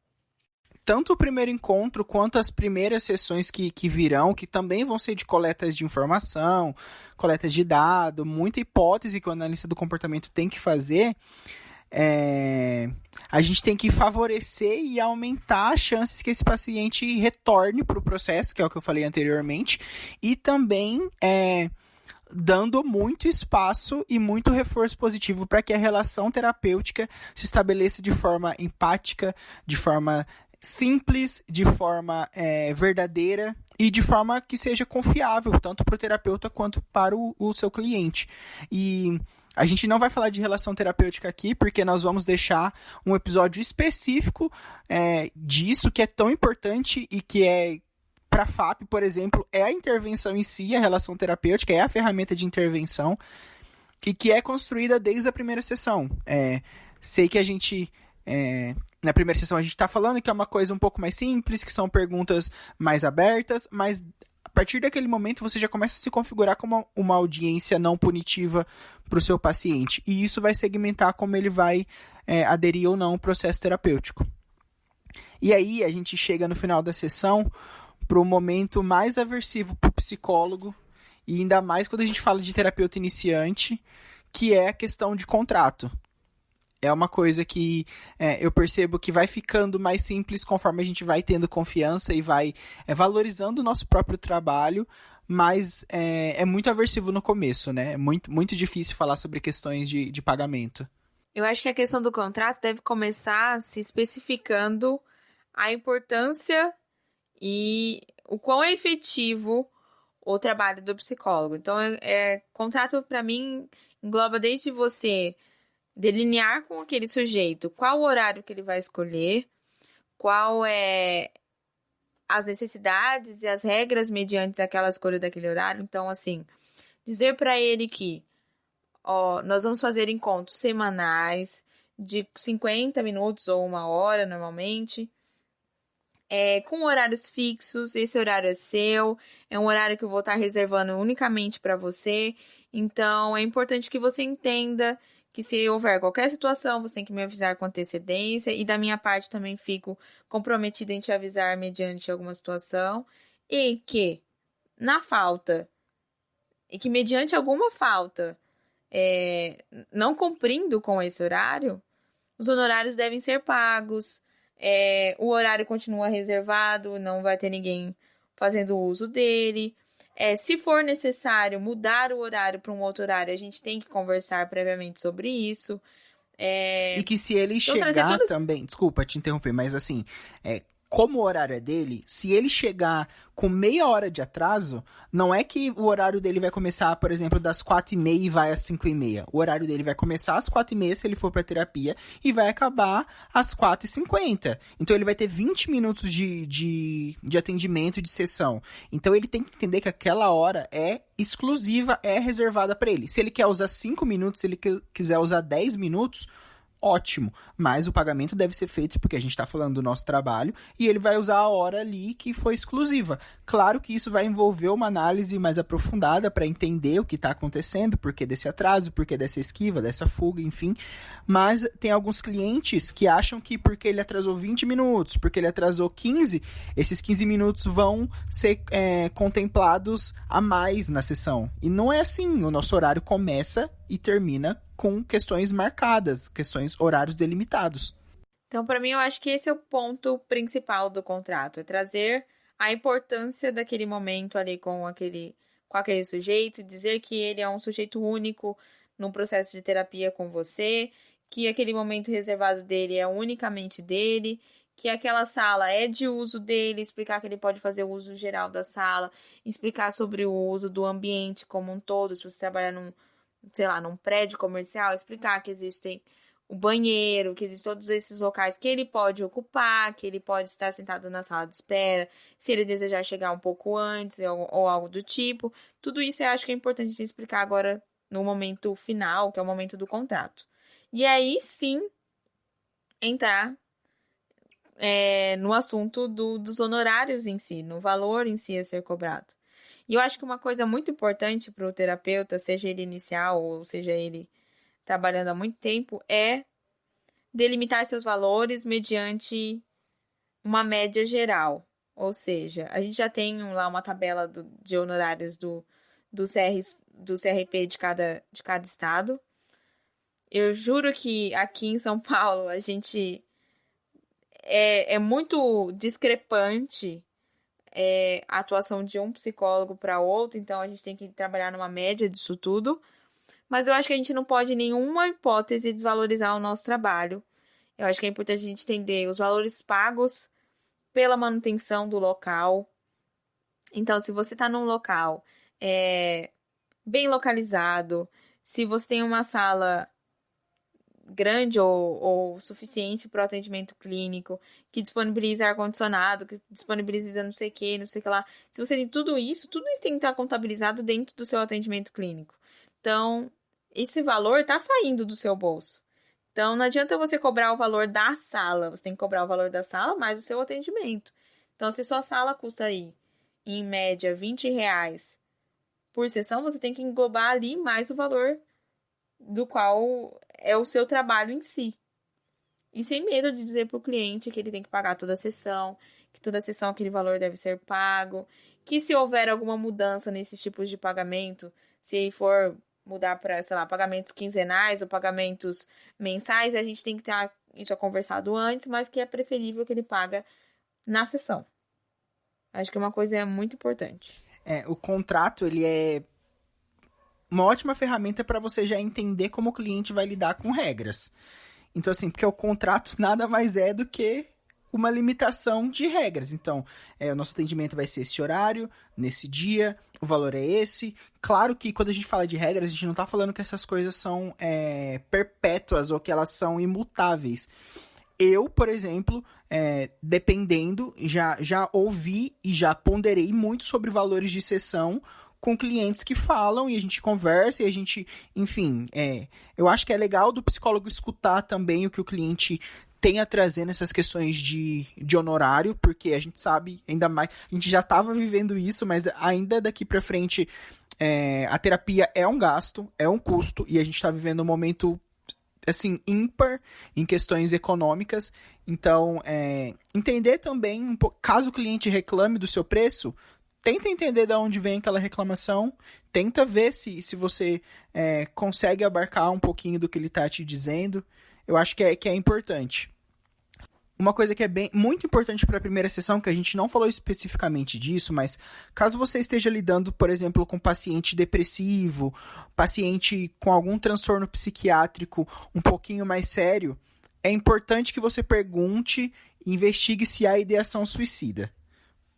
Tanto o primeiro encontro quanto as primeiras sessões que virão, que também vão ser de coletas de informação, coletas de dado, muita hipótese que o analista do comportamento tem que fazer, a gente tem que favorecer e aumentar as chances que esse paciente retorne para o processo, que é o que eu falei anteriormente, e também dando muito espaço e muito reforço positivo para que a relação terapêutica se estabeleça de forma empática, de forma simples, de forma verdadeira e de forma que seja confiável, tanto para o terapeuta quanto para o seu cliente. E a gente não vai falar de relação terapêutica aqui, porque nós vamos deixar um episódio específico disso, que é tão importante e que para a FAP, por exemplo, é a intervenção em si, a relação terapêutica, é a ferramenta de intervenção, e que é construída desde a primeira sessão. Sei que a gente, na primeira sessão, a gente está falando que é uma coisa um pouco mais simples, que são perguntas mais abertas, mas a partir daquele momento você já começa a se configurar como uma audiência não punitiva para o seu paciente, e isso vai segmentar como ele vai aderir ou não ao processo terapêutico. E aí a gente chega no final da sessão para o momento mais aversivo para o psicólogo, e ainda mais quando a gente fala de terapeuta iniciante, que é a questão de contrato. É uma coisa que eu percebo que vai ficando mais simples conforme a gente vai tendo confiança e vai valorizando o nosso próprio trabalho, mas é muito aversivo no começo, né? É muito, muito difícil falar sobre questões de pagamento. Eu acho que a questão do contrato deve começar se especificando a importância e o quão é efetivo o trabalho do psicólogo. Então, contrato, para mim, engloba desde você delinear com aquele sujeito qual o horário que ele vai escolher, qual é as necessidades e as regras mediante aquela escolha daquele horário. Então, assim, dizer para ele que nós vamos fazer encontros semanais de 50 minutos ou 1 hora, normalmente, com horários fixos. Esse horário é seu, é um horário que eu vou estar reservando unicamente para você. Então, é importante que você entenda que se houver qualquer situação, você tem que me avisar com antecedência, e da minha parte também fico comprometida em te avisar mediante alguma situação, e que mediante alguma falta, não cumprindo com esse horário, os honorários devem ser pagos, o horário continua reservado, não vai ter ninguém fazendo uso dele. Se for necessário mudar o horário para um outro horário, a gente tem que conversar previamente sobre isso. E que se ele chegar também... Desculpa te interromper, mas assim... como o horário é dele, se ele chegar com meia hora de atraso, não é que o horário dele vai começar, por exemplo, das 4h30 e vai às 5h30. O horário dele vai começar às 4h30 se ele for para terapia e vai acabar às 4h50. Então ele vai ter 20 minutos de atendimento, de sessão. Então ele tem que entender que aquela hora é exclusiva, é reservada para ele. Se ele quer usar 5 minutos, se ele quiser usar 10 minutos... ótimo, mas o pagamento deve ser feito porque a gente está falando do nosso trabalho e ele vai usar a hora ali que foi exclusiva. Claro que isso vai envolver uma análise mais aprofundada para entender o que está acontecendo, por que desse atraso, por que dessa esquiva, dessa fuga, enfim, mas tem alguns clientes que acham que porque ele atrasou 20 minutos, porque ele atrasou 15, esses 15 minutos vão ser contemplados a mais na sessão. E não é assim, o nosso horário começa e termina com questões marcadas, horários delimitados. Então, para mim, eu acho que esse é o ponto principal do contrato, é trazer a importância daquele momento ali com aquele sujeito, dizer que ele é um sujeito único no processo de terapia com você, que aquele momento reservado dele é unicamente dele, que aquela sala é de uso dele, explicar que ele pode fazer o uso geral da sala, explicar sobre o uso do ambiente como um todo, se você trabalhar num prédio comercial, explicar que existem o banheiro, que existem todos esses locais que ele pode ocupar, que ele pode estar sentado na sala de espera, se ele desejar chegar um pouco antes ou algo do tipo. Tudo isso eu acho que é importante de explicar agora no momento final, que é o momento do contrato. E aí sim entrar no assunto dos honorários em si, no valor em si a ser cobrado. E eu acho que uma coisa muito importante para o terapeuta, seja ele inicial ou seja ele trabalhando há muito tempo, é delimitar seus valores mediante uma média geral. Ou seja, a gente já tem lá uma tabela de honorários do CRP de cada estado. Eu juro que aqui em São Paulo a gente é muito discrepante a atuação de um psicólogo para outro, então a gente tem que trabalhar numa média disso tudo. Mas eu acho que a gente não pode, em nenhuma hipótese, desvalorizar o nosso trabalho. Eu acho que é importante a gente entender os valores pagos pela manutenção do local. Então, se você está num local bem localizado, se você tem uma sala grande ou suficiente para o atendimento clínico, que disponibiliza ar-condicionado, que disponibiliza não sei o que lá. Se você tem tudo isso tem que estar contabilizado dentro do seu atendimento clínico. Então, esse valor está saindo do seu bolso. Então, não adianta você cobrar o valor da sala, você tem que cobrar o valor da sala mais o seu atendimento. Então, se sua sala custa aí, em média, R$20 por sessão, você tem que englobar ali mais o valor do qual é o seu trabalho em si. E sem medo de dizer para o cliente que ele tem que pagar toda a sessão, que toda a sessão aquele valor deve ser pago, que se houver alguma mudança nesses tipos de pagamento, se for mudar para, pagamentos quinzenais ou pagamentos mensais, a gente tem que ter isso conversado antes, mas que é preferível que ele paga na sessão. Acho que uma coisa muito importante. O contrato, ele é uma ótima ferramenta para você já entender como o cliente vai lidar com regras. Então, assim, porque o contrato nada mais é do que uma limitação de regras. Então, o nosso atendimento vai ser esse horário, nesse dia, o valor é esse. Claro que quando a gente fala de regras, a gente não está falando que essas coisas são perpétuas ou que elas são imutáveis. Eu, por exemplo, dependendo, já ouvi e já ponderei muito sobre valores de sessão com clientes que falam e a gente conversa e a gente, enfim, eu acho que é legal do psicólogo escutar também o que o cliente tem a trazer nessas questões de honorário, porque a gente sabe, ainda mais, a gente já estava vivendo isso, mas ainda daqui para frente a terapia é um gasto, é um custo, e a gente está vivendo um momento assim, ímpar em questões econômicas. Então, entender também, caso o cliente reclame do seu preço, tenta entender de onde vem aquela reclamação, tenta ver se você consegue abarcar um pouquinho do que ele está te dizendo. Eu acho que é importante. Uma coisa que é muito importante para a primeira sessão, que a gente não falou especificamente disso, mas caso você esteja lidando, por exemplo, com paciente depressivo, paciente com algum transtorno psiquiátrico um pouquinho mais sério, é importante que você pergunte e investigue se há ideação suicida.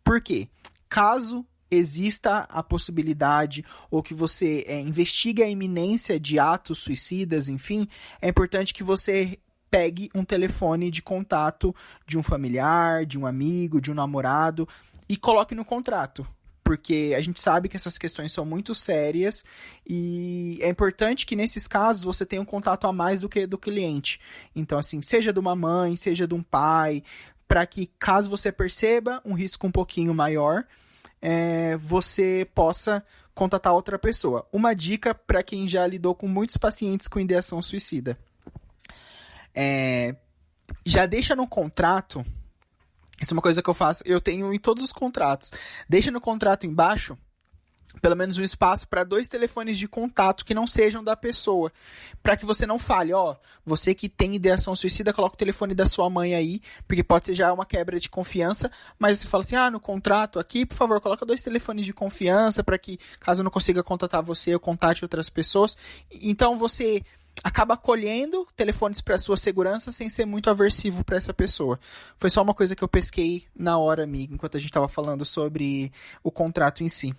Por quê? Caso exista a possibilidade ou que você investigue a iminência de atos suicidas, enfim, é importante que você pegue um telefone de contato de um familiar, de um amigo, de um namorado e coloque no contrato. porque a gente sabe que essas questões são muito sérias e é importante que nesses casos você tenha um contato a mais do que do cliente. Então, assim, seja de uma mãe, seja de um pai, para que caso você perceba um risco um pouquinho maior, você possa contatar outra pessoa. Uma dica para quem já lidou com muitos pacientes com ideação suicida. Já deixa no contrato. Isso é uma coisa que eu faço, eu tenho em todos os contratos. Deixa no contrato embaixo, pelo menos um espaço para 2 telefones de contato que não sejam da pessoa. Para que você não fale, você que tem ideação suicida, coloca o telefone da sua mãe aí, porque pode ser já uma quebra de confiança, mas você fala assim, no contrato aqui, por favor, coloca 2 telefones de confiança para que, caso eu não consiga contatar você, eu contate outras pessoas. Então você acaba colhendo telefones para sua segurança sem ser muito aversivo para essa pessoa. Foi só uma coisa que eu pesquei na hora, amiga, enquanto a gente estava falando sobre o contrato em si.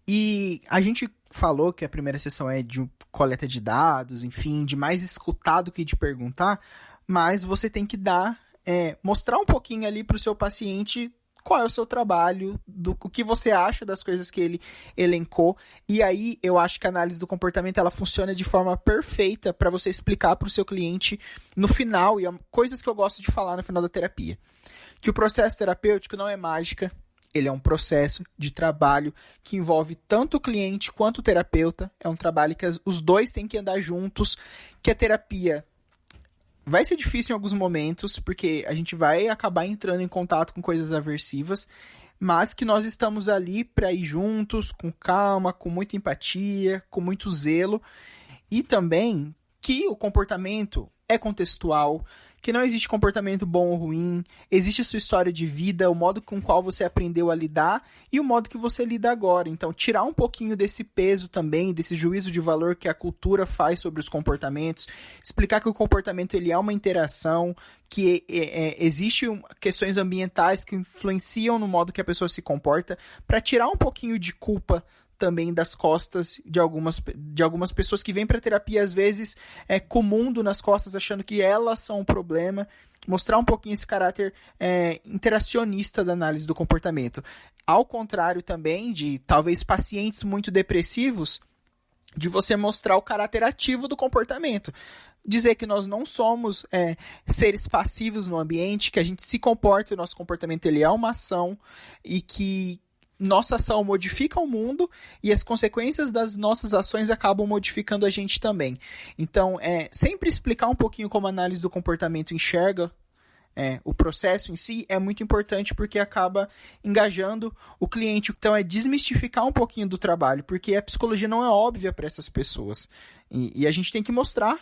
E a gente falou que a primeira sessão é de coleta de dados, enfim, de mais escutar do que de perguntar, mas você tem que mostrar um pouquinho ali para o seu paciente qual é o seu trabalho, o que você acha das coisas que ele elencou. E aí eu acho que a análise do comportamento ela funciona de forma perfeita para você explicar para o seu cliente no final, e coisas que eu gosto de falar no final da terapia. Que o processo terapêutico não é mágica, ele é um processo de trabalho que envolve tanto o cliente quanto o terapeuta. É um trabalho que os dois têm que andar juntos, que a terapia vai ser difícil em alguns momentos, porque a gente vai acabar entrando em contato com coisas aversivas, mas que nós estamos ali para ir juntos, com calma, com muita empatia, com muito zelo, e também que o comportamento é contextual, que não existe comportamento bom ou ruim, existe a sua história de vida, o modo com o qual você aprendeu a lidar e o modo que você lida agora. Então, tirar um pouquinho desse peso também, desse juízo de valor que a cultura faz sobre os comportamentos, explicar que o comportamento ele é uma interação, que existem questões ambientais que influenciam no modo que a pessoa se comporta, para tirar um pouquinho de culpa também das costas de algumas pessoas que vêm para terapia, às vezes, com o mundo nas costas, achando que elas são um problema. Mostrar um pouquinho esse caráter interacionista da análise do comportamento. Ao contrário também de, talvez, pacientes muito depressivos, de você mostrar o caráter ativo do comportamento. Dizer que nós não somos seres passivos no ambiente, que a gente se comporta, o nosso comportamento ele é uma ação e que nossa ação modifica o mundo e as consequências das nossas ações acabam modificando a gente também. Então, sempre explicar um pouquinho como a análise do comportamento enxerga o processo em si é muito importante, porque acaba engajando o cliente. Então, desmistificar um pouquinho do trabalho, porque a psicologia não é óbvia para essas pessoas. E a gente tem que mostrar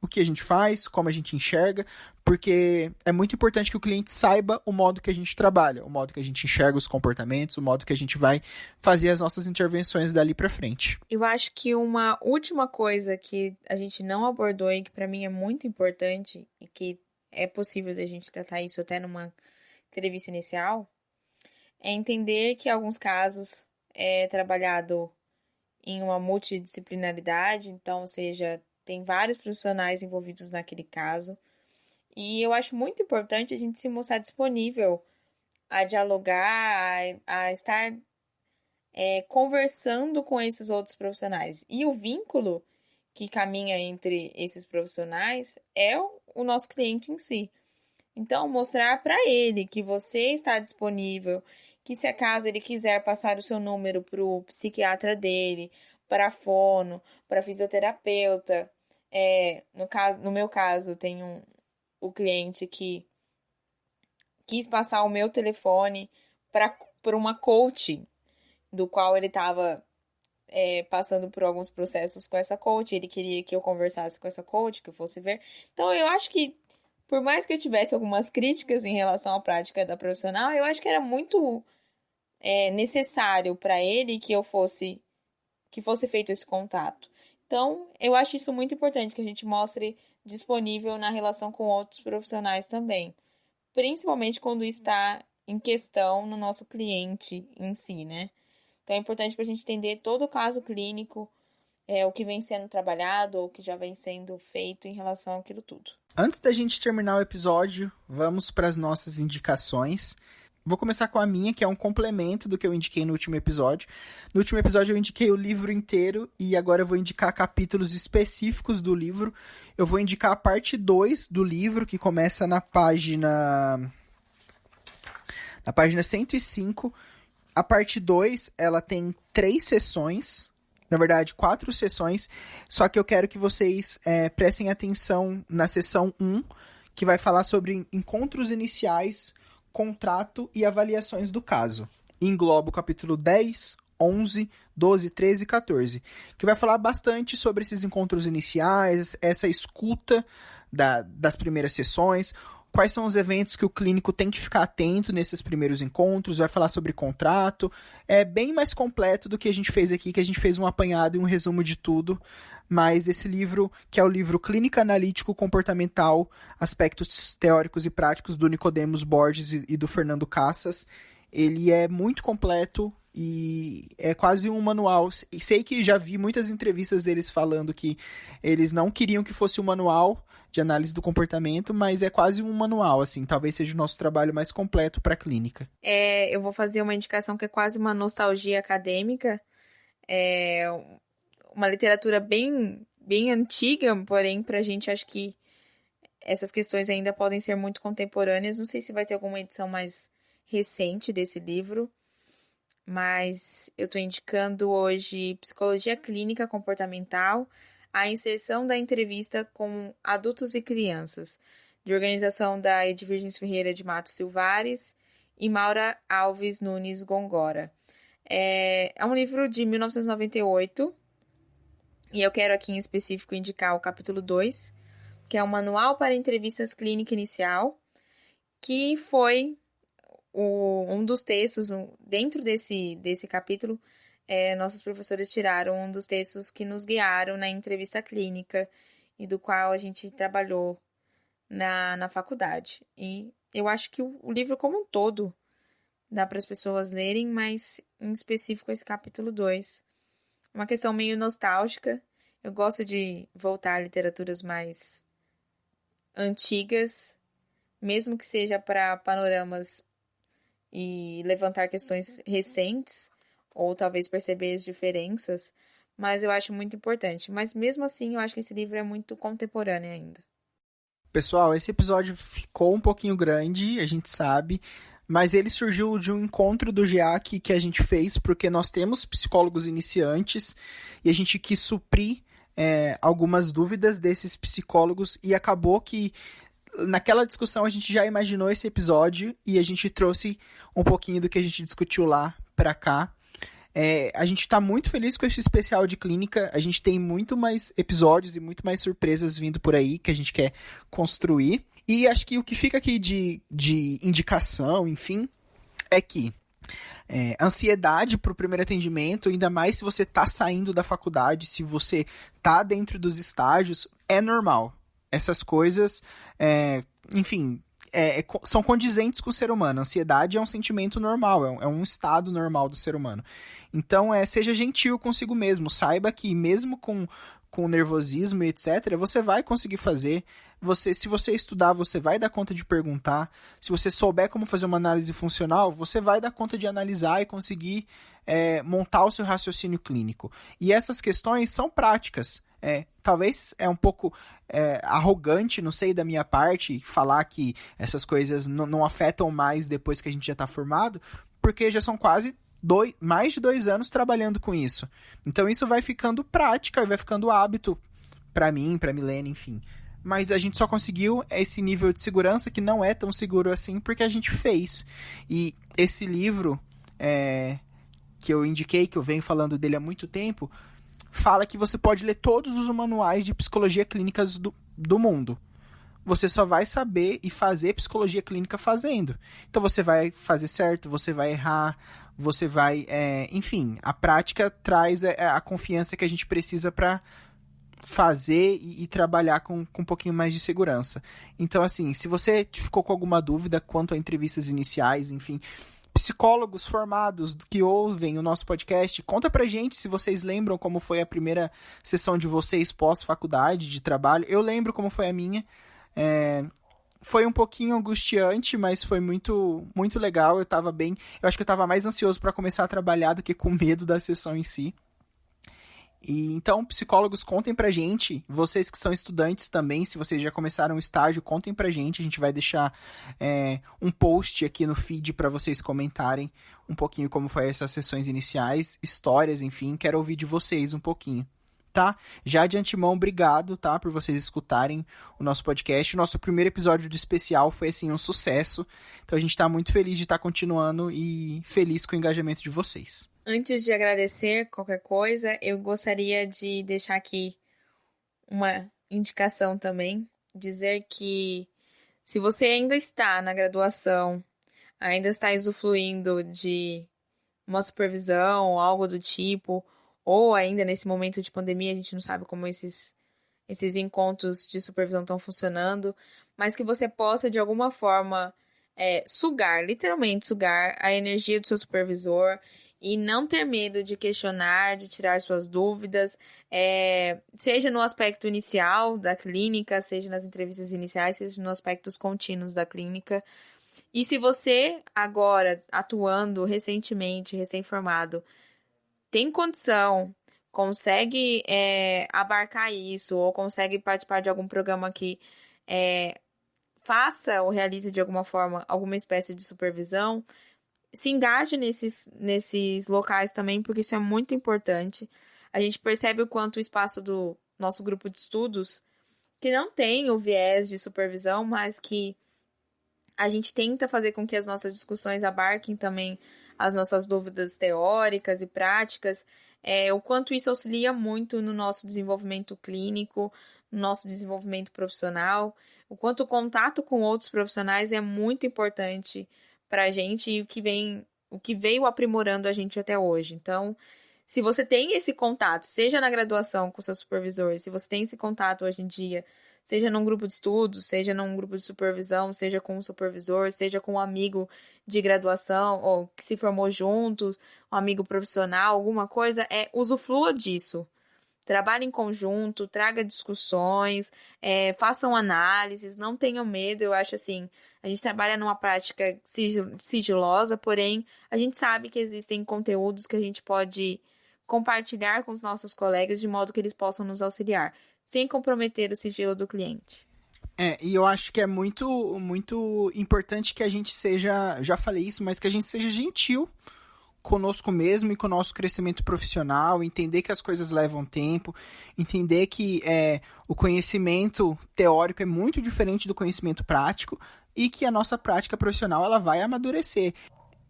o que a gente faz, como a gente enxerga, porque é muito importante que o cliente saiba o modo que a gente trabalha, o modo que a gente enxerga os comportamentos, o modo que a gente vai fazer as nossas intervenções dali para frente. Eu acho que uma última coisa que a gente não abordou e que para mim é muito importante e que é possível da gente tratar isso até numa entrevista inicial, é entender que em alguns casos é trabalhado em uma multidisciplinaridade, então, ou seja, tem vários profissionais envolvidos naquele caso. E eu acho muito importante a gente se mostrar disponível a dialogar, a estar conversando com esses outros profissionais. E o vínculo que caminha entre esses profissionais é o nosso cliente em si. Então, mostrar para ele que você está disponível, que se acaso ele quiser passar o seu número para o psiquiatra dele, para a fono, para fisioterapeuta. No meu caso, tem o cliente que quis passar o meu telefone para uma coach, do qual ele estava passando por alguns processos com essa coach. Ele queria que eu conversasse com essa coach, que eu fosse ver. Então, eu acho que, por mais que eu tivesse algumas críticas em relação à prática da profissional, eu acho que era muito necessário para ele que fosse feito esse contato. Então, eu acho isso muito importante, que a gente mostre disponível na relação com outros profissionais também. Principalmente quando está em questão no nosso cliente em si, né? Então, é importante para a gente entender todo o caso clínico, o que vem sendo trabalhado ou o que já vem sendo feito em relação àquilo tudo. Antes da gente terminar o episódio, vamos para as nossas indicações. Vou começar com a minha, que é um complemento do que eu indiquei no último episódio. No último episódio eu indiquei o livro inteiro e agora eu vou indicar capítulos específicos do livro. Eu vou indicar a parte 2 do livro, que começa na página 105. A parte 2, ela tem 3 sessões, na verdade 4 sessões, só que eu quero que vocês prestem atenção na sessão 1, que vai falar sobre encontros iniciais, contrato e avaliações do caso. Engloba o capítulo 10, 11, 12, 13 e 14, que vai falar bastante sobre esses encontros iniciais, essa escuta das primeiras sessões, quais são os eventos que o clínico tem que ficar atento nesses primeiros encontros, vai falar sobre contrato. É bem mais completo do que a gente fez aqui, que a gente fez um apanhado e um resumo de tudo, mas esse livro, que é o livro Clínica Analítico Comportamental, Aspectos Teóricos e Práticos, do Nicodemos Borges e do Fernando Cassas, ele é muito completo e é quase um manual. Sei que já vi muitas entrevistas deles falando que eles não queriam que fosse um manual de análise do comportamento, mas é quase um manual, assim, talvez seja o nosso trabalho mais completo para a clínica. Eu vou fazer uma indicação que é quase uma nostalgia acadêmica, uma literatura bem, bem antiga, porém, pra gente, acho que essas questões ainda podem ser muito contemporâneas. Não sei se vai ter alguma edição mais recente desse livro, mas eu estou indicando hoje Psicologia Clínica Comportamental, a inserção da entrevista com adultos e crianças, de organização da Edvirgens Ferreira de Matos Silvares e Maura Alves Nunes Gongora. É um livro de 1998, e eu quero aqui em específico indicar o capítulo 2, que é um manual para entrevistas clínica inicial, que foi um dos textos, dentro desse capítulo, nossos professores tiraram um dos textos que nos guiaram na entrevista clínica e do qual a gente trabalhou na faculdade. E eu acho que o livro como um todo dá para as pessoas lerem, mas em específico esse capítulo 2. Uma questão meio nostálgica. Eu gosto de voltar a literaturas mais antigas, mesmo que seja para panoramas e levantar questões recentes, ou talvez perceber as diferenças, mas eu acho muito importante. Mas mesmo assim, eu acho que esse livro é muito contemporâneo ainda. Pessoal, esse episódio ficou um pouquinho grande, a gente sabe, mas ele surgiu de um encontro do GEAC que a gente fez, porque nós temos psicólogos iniciantes e a gente quis suprir algumas dúvidas desses psicólogos, e acabou que naquela discussão a gente já imaginou esse episódio e a gente trouxe um pouquinho do que a gente discutiu lá para cá. A gente está muito feliz com esse especial de clínica. A gente tem muito mais episódios e muito mais surpresas vindo por aí que a gente quer construir. E acho que o que fica aqui de indicação, enfim, é que ansiedade para o primeiro atendimento, ainda mais se você está saindo da faculdade, se você está dentro dos estágios, é normal. Essas coisas, enfim, são condizentes com o ser humano. A ansiedade é um sentimento normal, é um estado normal do ser humano. Então, seja gentil consigo mesmo. Saiba que mesmo com nervosismo e etc., você vai conseguir fazer. Se você estudar, você vai dar conta de perguntar. Se você souber como fazer uma análise funcional, você vai dar conta de analisar e conseguir montar o seu raciocínio clínico. E essas questões são práticas. Talvez é um pouco arrogante, não sei, da minha parte, falar que essas coisas não afetam mais depois que a gente já está formado, porque já são quase mais de 2 anos trabalhando com isso. Então isso vai ficando prática, vai ficando hábito para mim, para Milene, enfim. Mas a gente só conseguiu esse nível de segurança que não é tão seguro assim porque a gente fez. E esse livro que eu indiquei, que eu venho falando dele há muito tempo, fala que você pode ler todos os manuais de psicologia clínica do mundo. Você só vai saber e fazer psicologia clínica fazendo. Então você vai fazer certo, você vai errar, você vai... enfim, a prática traz a confiança que a gente precisa para fazer e trabalhar com um pouquinho mais de segurança. Então, assim, se você ficou com alguma dúvida quanto a entrevistas iniciais, enfim... Psicólogos formados que ouvem o nosso podcast, conta pra gente se vocês lembram como foi a primeira sessão de vocês pós-faculdade de trabalho. Eu lembro como foi a minha. Foi um pouquinho angustiante, mas foi muito, muito legal. Eu acho que eu tava mais ansioso para começar a trabalhar do que com medo da sessão em si. E então, psicólogos, contem pra gente, vocês que são estudantes também, se vocês já começaram o estágio, contem pra gente, a gente vai deixar um post aqui no feed para vocês comentarem um pouquinho como foi essas sessões iniciais, histórias, enfim, quero ouvir de vocês um pouquinho. Tá? Já de antemão, obrigado, tá, por vocês escutarem o nosso podcast. O nosso primeiro episódio do especial foi, assim, um sucesso. Então, a gente tá muito feliz de estar continuando e feliz com o engajamento de vocês. Antes de agradecer qualquer coisa, eu gostaria de deixar aqui uma indicação também. Dizer que se você ainda está na graduação, ainda está usufruindo de uma supervisão ou algo do tipo, ou ainda nesse momento de pandemia, a gente não sabe como esses encontros de supervisão estão funcionando, mas que você possa, de alguma forma, literalmente sugar a energia do seu supervisor e não ter medo de questionar, de tirar suas dúvidas, seja no aspecto inicial da clínica, seja nas entrevistas iniciais, seja nos aspectos contínuos da clínica. E se você, agora, atuando recentemente, recém-formado, tem condição, consegue abarcar isso, ou consegue participar de algum programa que faça ou realize de alguma forma alguma espécie de supervisão, se engaje nesses locais também, porque isso é muito importante. A gente percebe o quanto o espaço do nosso grupo de estudos, que não tem o viés de supervisão, mas que a gente tenta fazer com que as nossas discussões abarquem também as nossas dúvidas teóricas e práticas, o quanto isso auxilia muito no nosso desenvolvimento clínico, no nosso desenvolvimento profissional, o quanto o contato com outros profissionais é muito importante para a gente e o que veio aprimorando a gente até hoje. Então, se você tem esse contato, seja na graduação com seu supervisor, se você tem esse contato hoje em dia, seja num grupo de estudos, seja num grupo de supervisão, seja com um supervisor, seja com um amigo de graduação, ou que se formou juntos, um amigo profissional, alguma coisa, usufrua disso. Trabalhe em conjunto, traga discussões, façam análises, não tenham medo. Eu acho assim, a gente trabalha numa prática sigilosa, porém, a gente sabe que existem conteúdos que a gente pode compartilhar com os nossos colegas de modo que eles possam nos auxiliar, sem comprometer o sigilo do cliente. E eu acho que é muito, muito importante que a gente seja, já falei isso, mas que a gente seja gentil conosco mesmo e com o nosso crescimento profissional, entender que as coisas levam tempo, entender que o conhecimento teórico é muito diferente do conhecimento prático e que a nossa prática profissional ela vai amadurecer.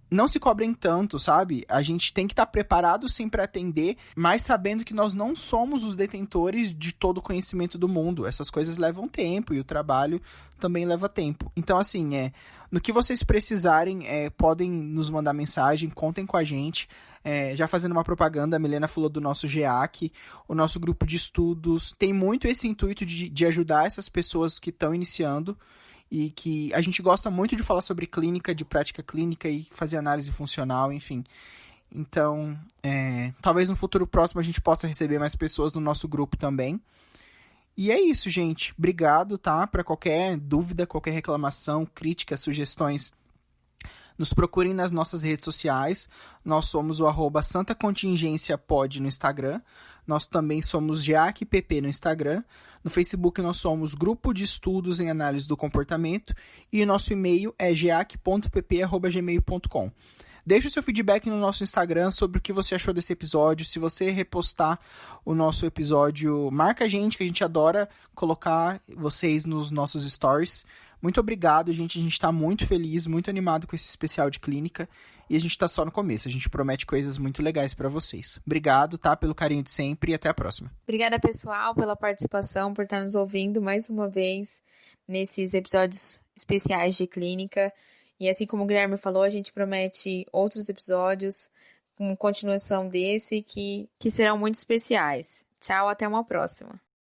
Não se cobrem tanto, sabe? A gente tem que estar preparado sim para atender, mas sabendo que nós não somos os detentores de todo o conhecimento do mundo. Essas coisas levam tempo e o trabalho também leva tempo. Então, assim, no que vocês precisarem, podem nos mandar mensagem, contem com a gente. Já fazendo uma propaganda, a Milena falou do nosso GEAC, o nosso grupo de estudos. Tem muito esse intuito de ajudar essas pessoas que estão iniciando. E que a gente gosta muito de falar sobre clínica, de prática clínica e fazer análise funcional, enfim. Então, talvez no futuro próximo a gente possa receber mais pessoas no nosso grupo também. E é isso, gente. Obrigado, tá? Para qualquer dúvida, qualquer reclamação, crítica, sugestões, nos procurem nas nossas redes sociais. Nós somos o @santacontingenciapod no Instagram. Nós também somos GEACPP no Instagram. No Facebook nós somos Grupo de Estudos em Análise do Comportamento. E o nosso e-mail é geac.pp@gmail.com. Deixe o seu feedback no nosso Instagram sobre o que você achou desse episódio. Se você repostar o nosso episódio, marca a gente, que a gente adora colocar vocês nos nossos stories. Muito obrigado, gente. A gente está muito feliz, muito animado com esse especial de clínica. E a gente está só no começo. A gente promete coisas muito legais para vocês. Obrigado, tá? Pelo carinho de sempre e até a próxima. Obrigada, pessoal, pela participação, por estar nos ouvindo mais uma vez nesses episódios especiais de clínica. E assim como o Guilherme falou, a gente promete outros episódios com continuação desse que serão muito especiais. Tchau, até uma próxima.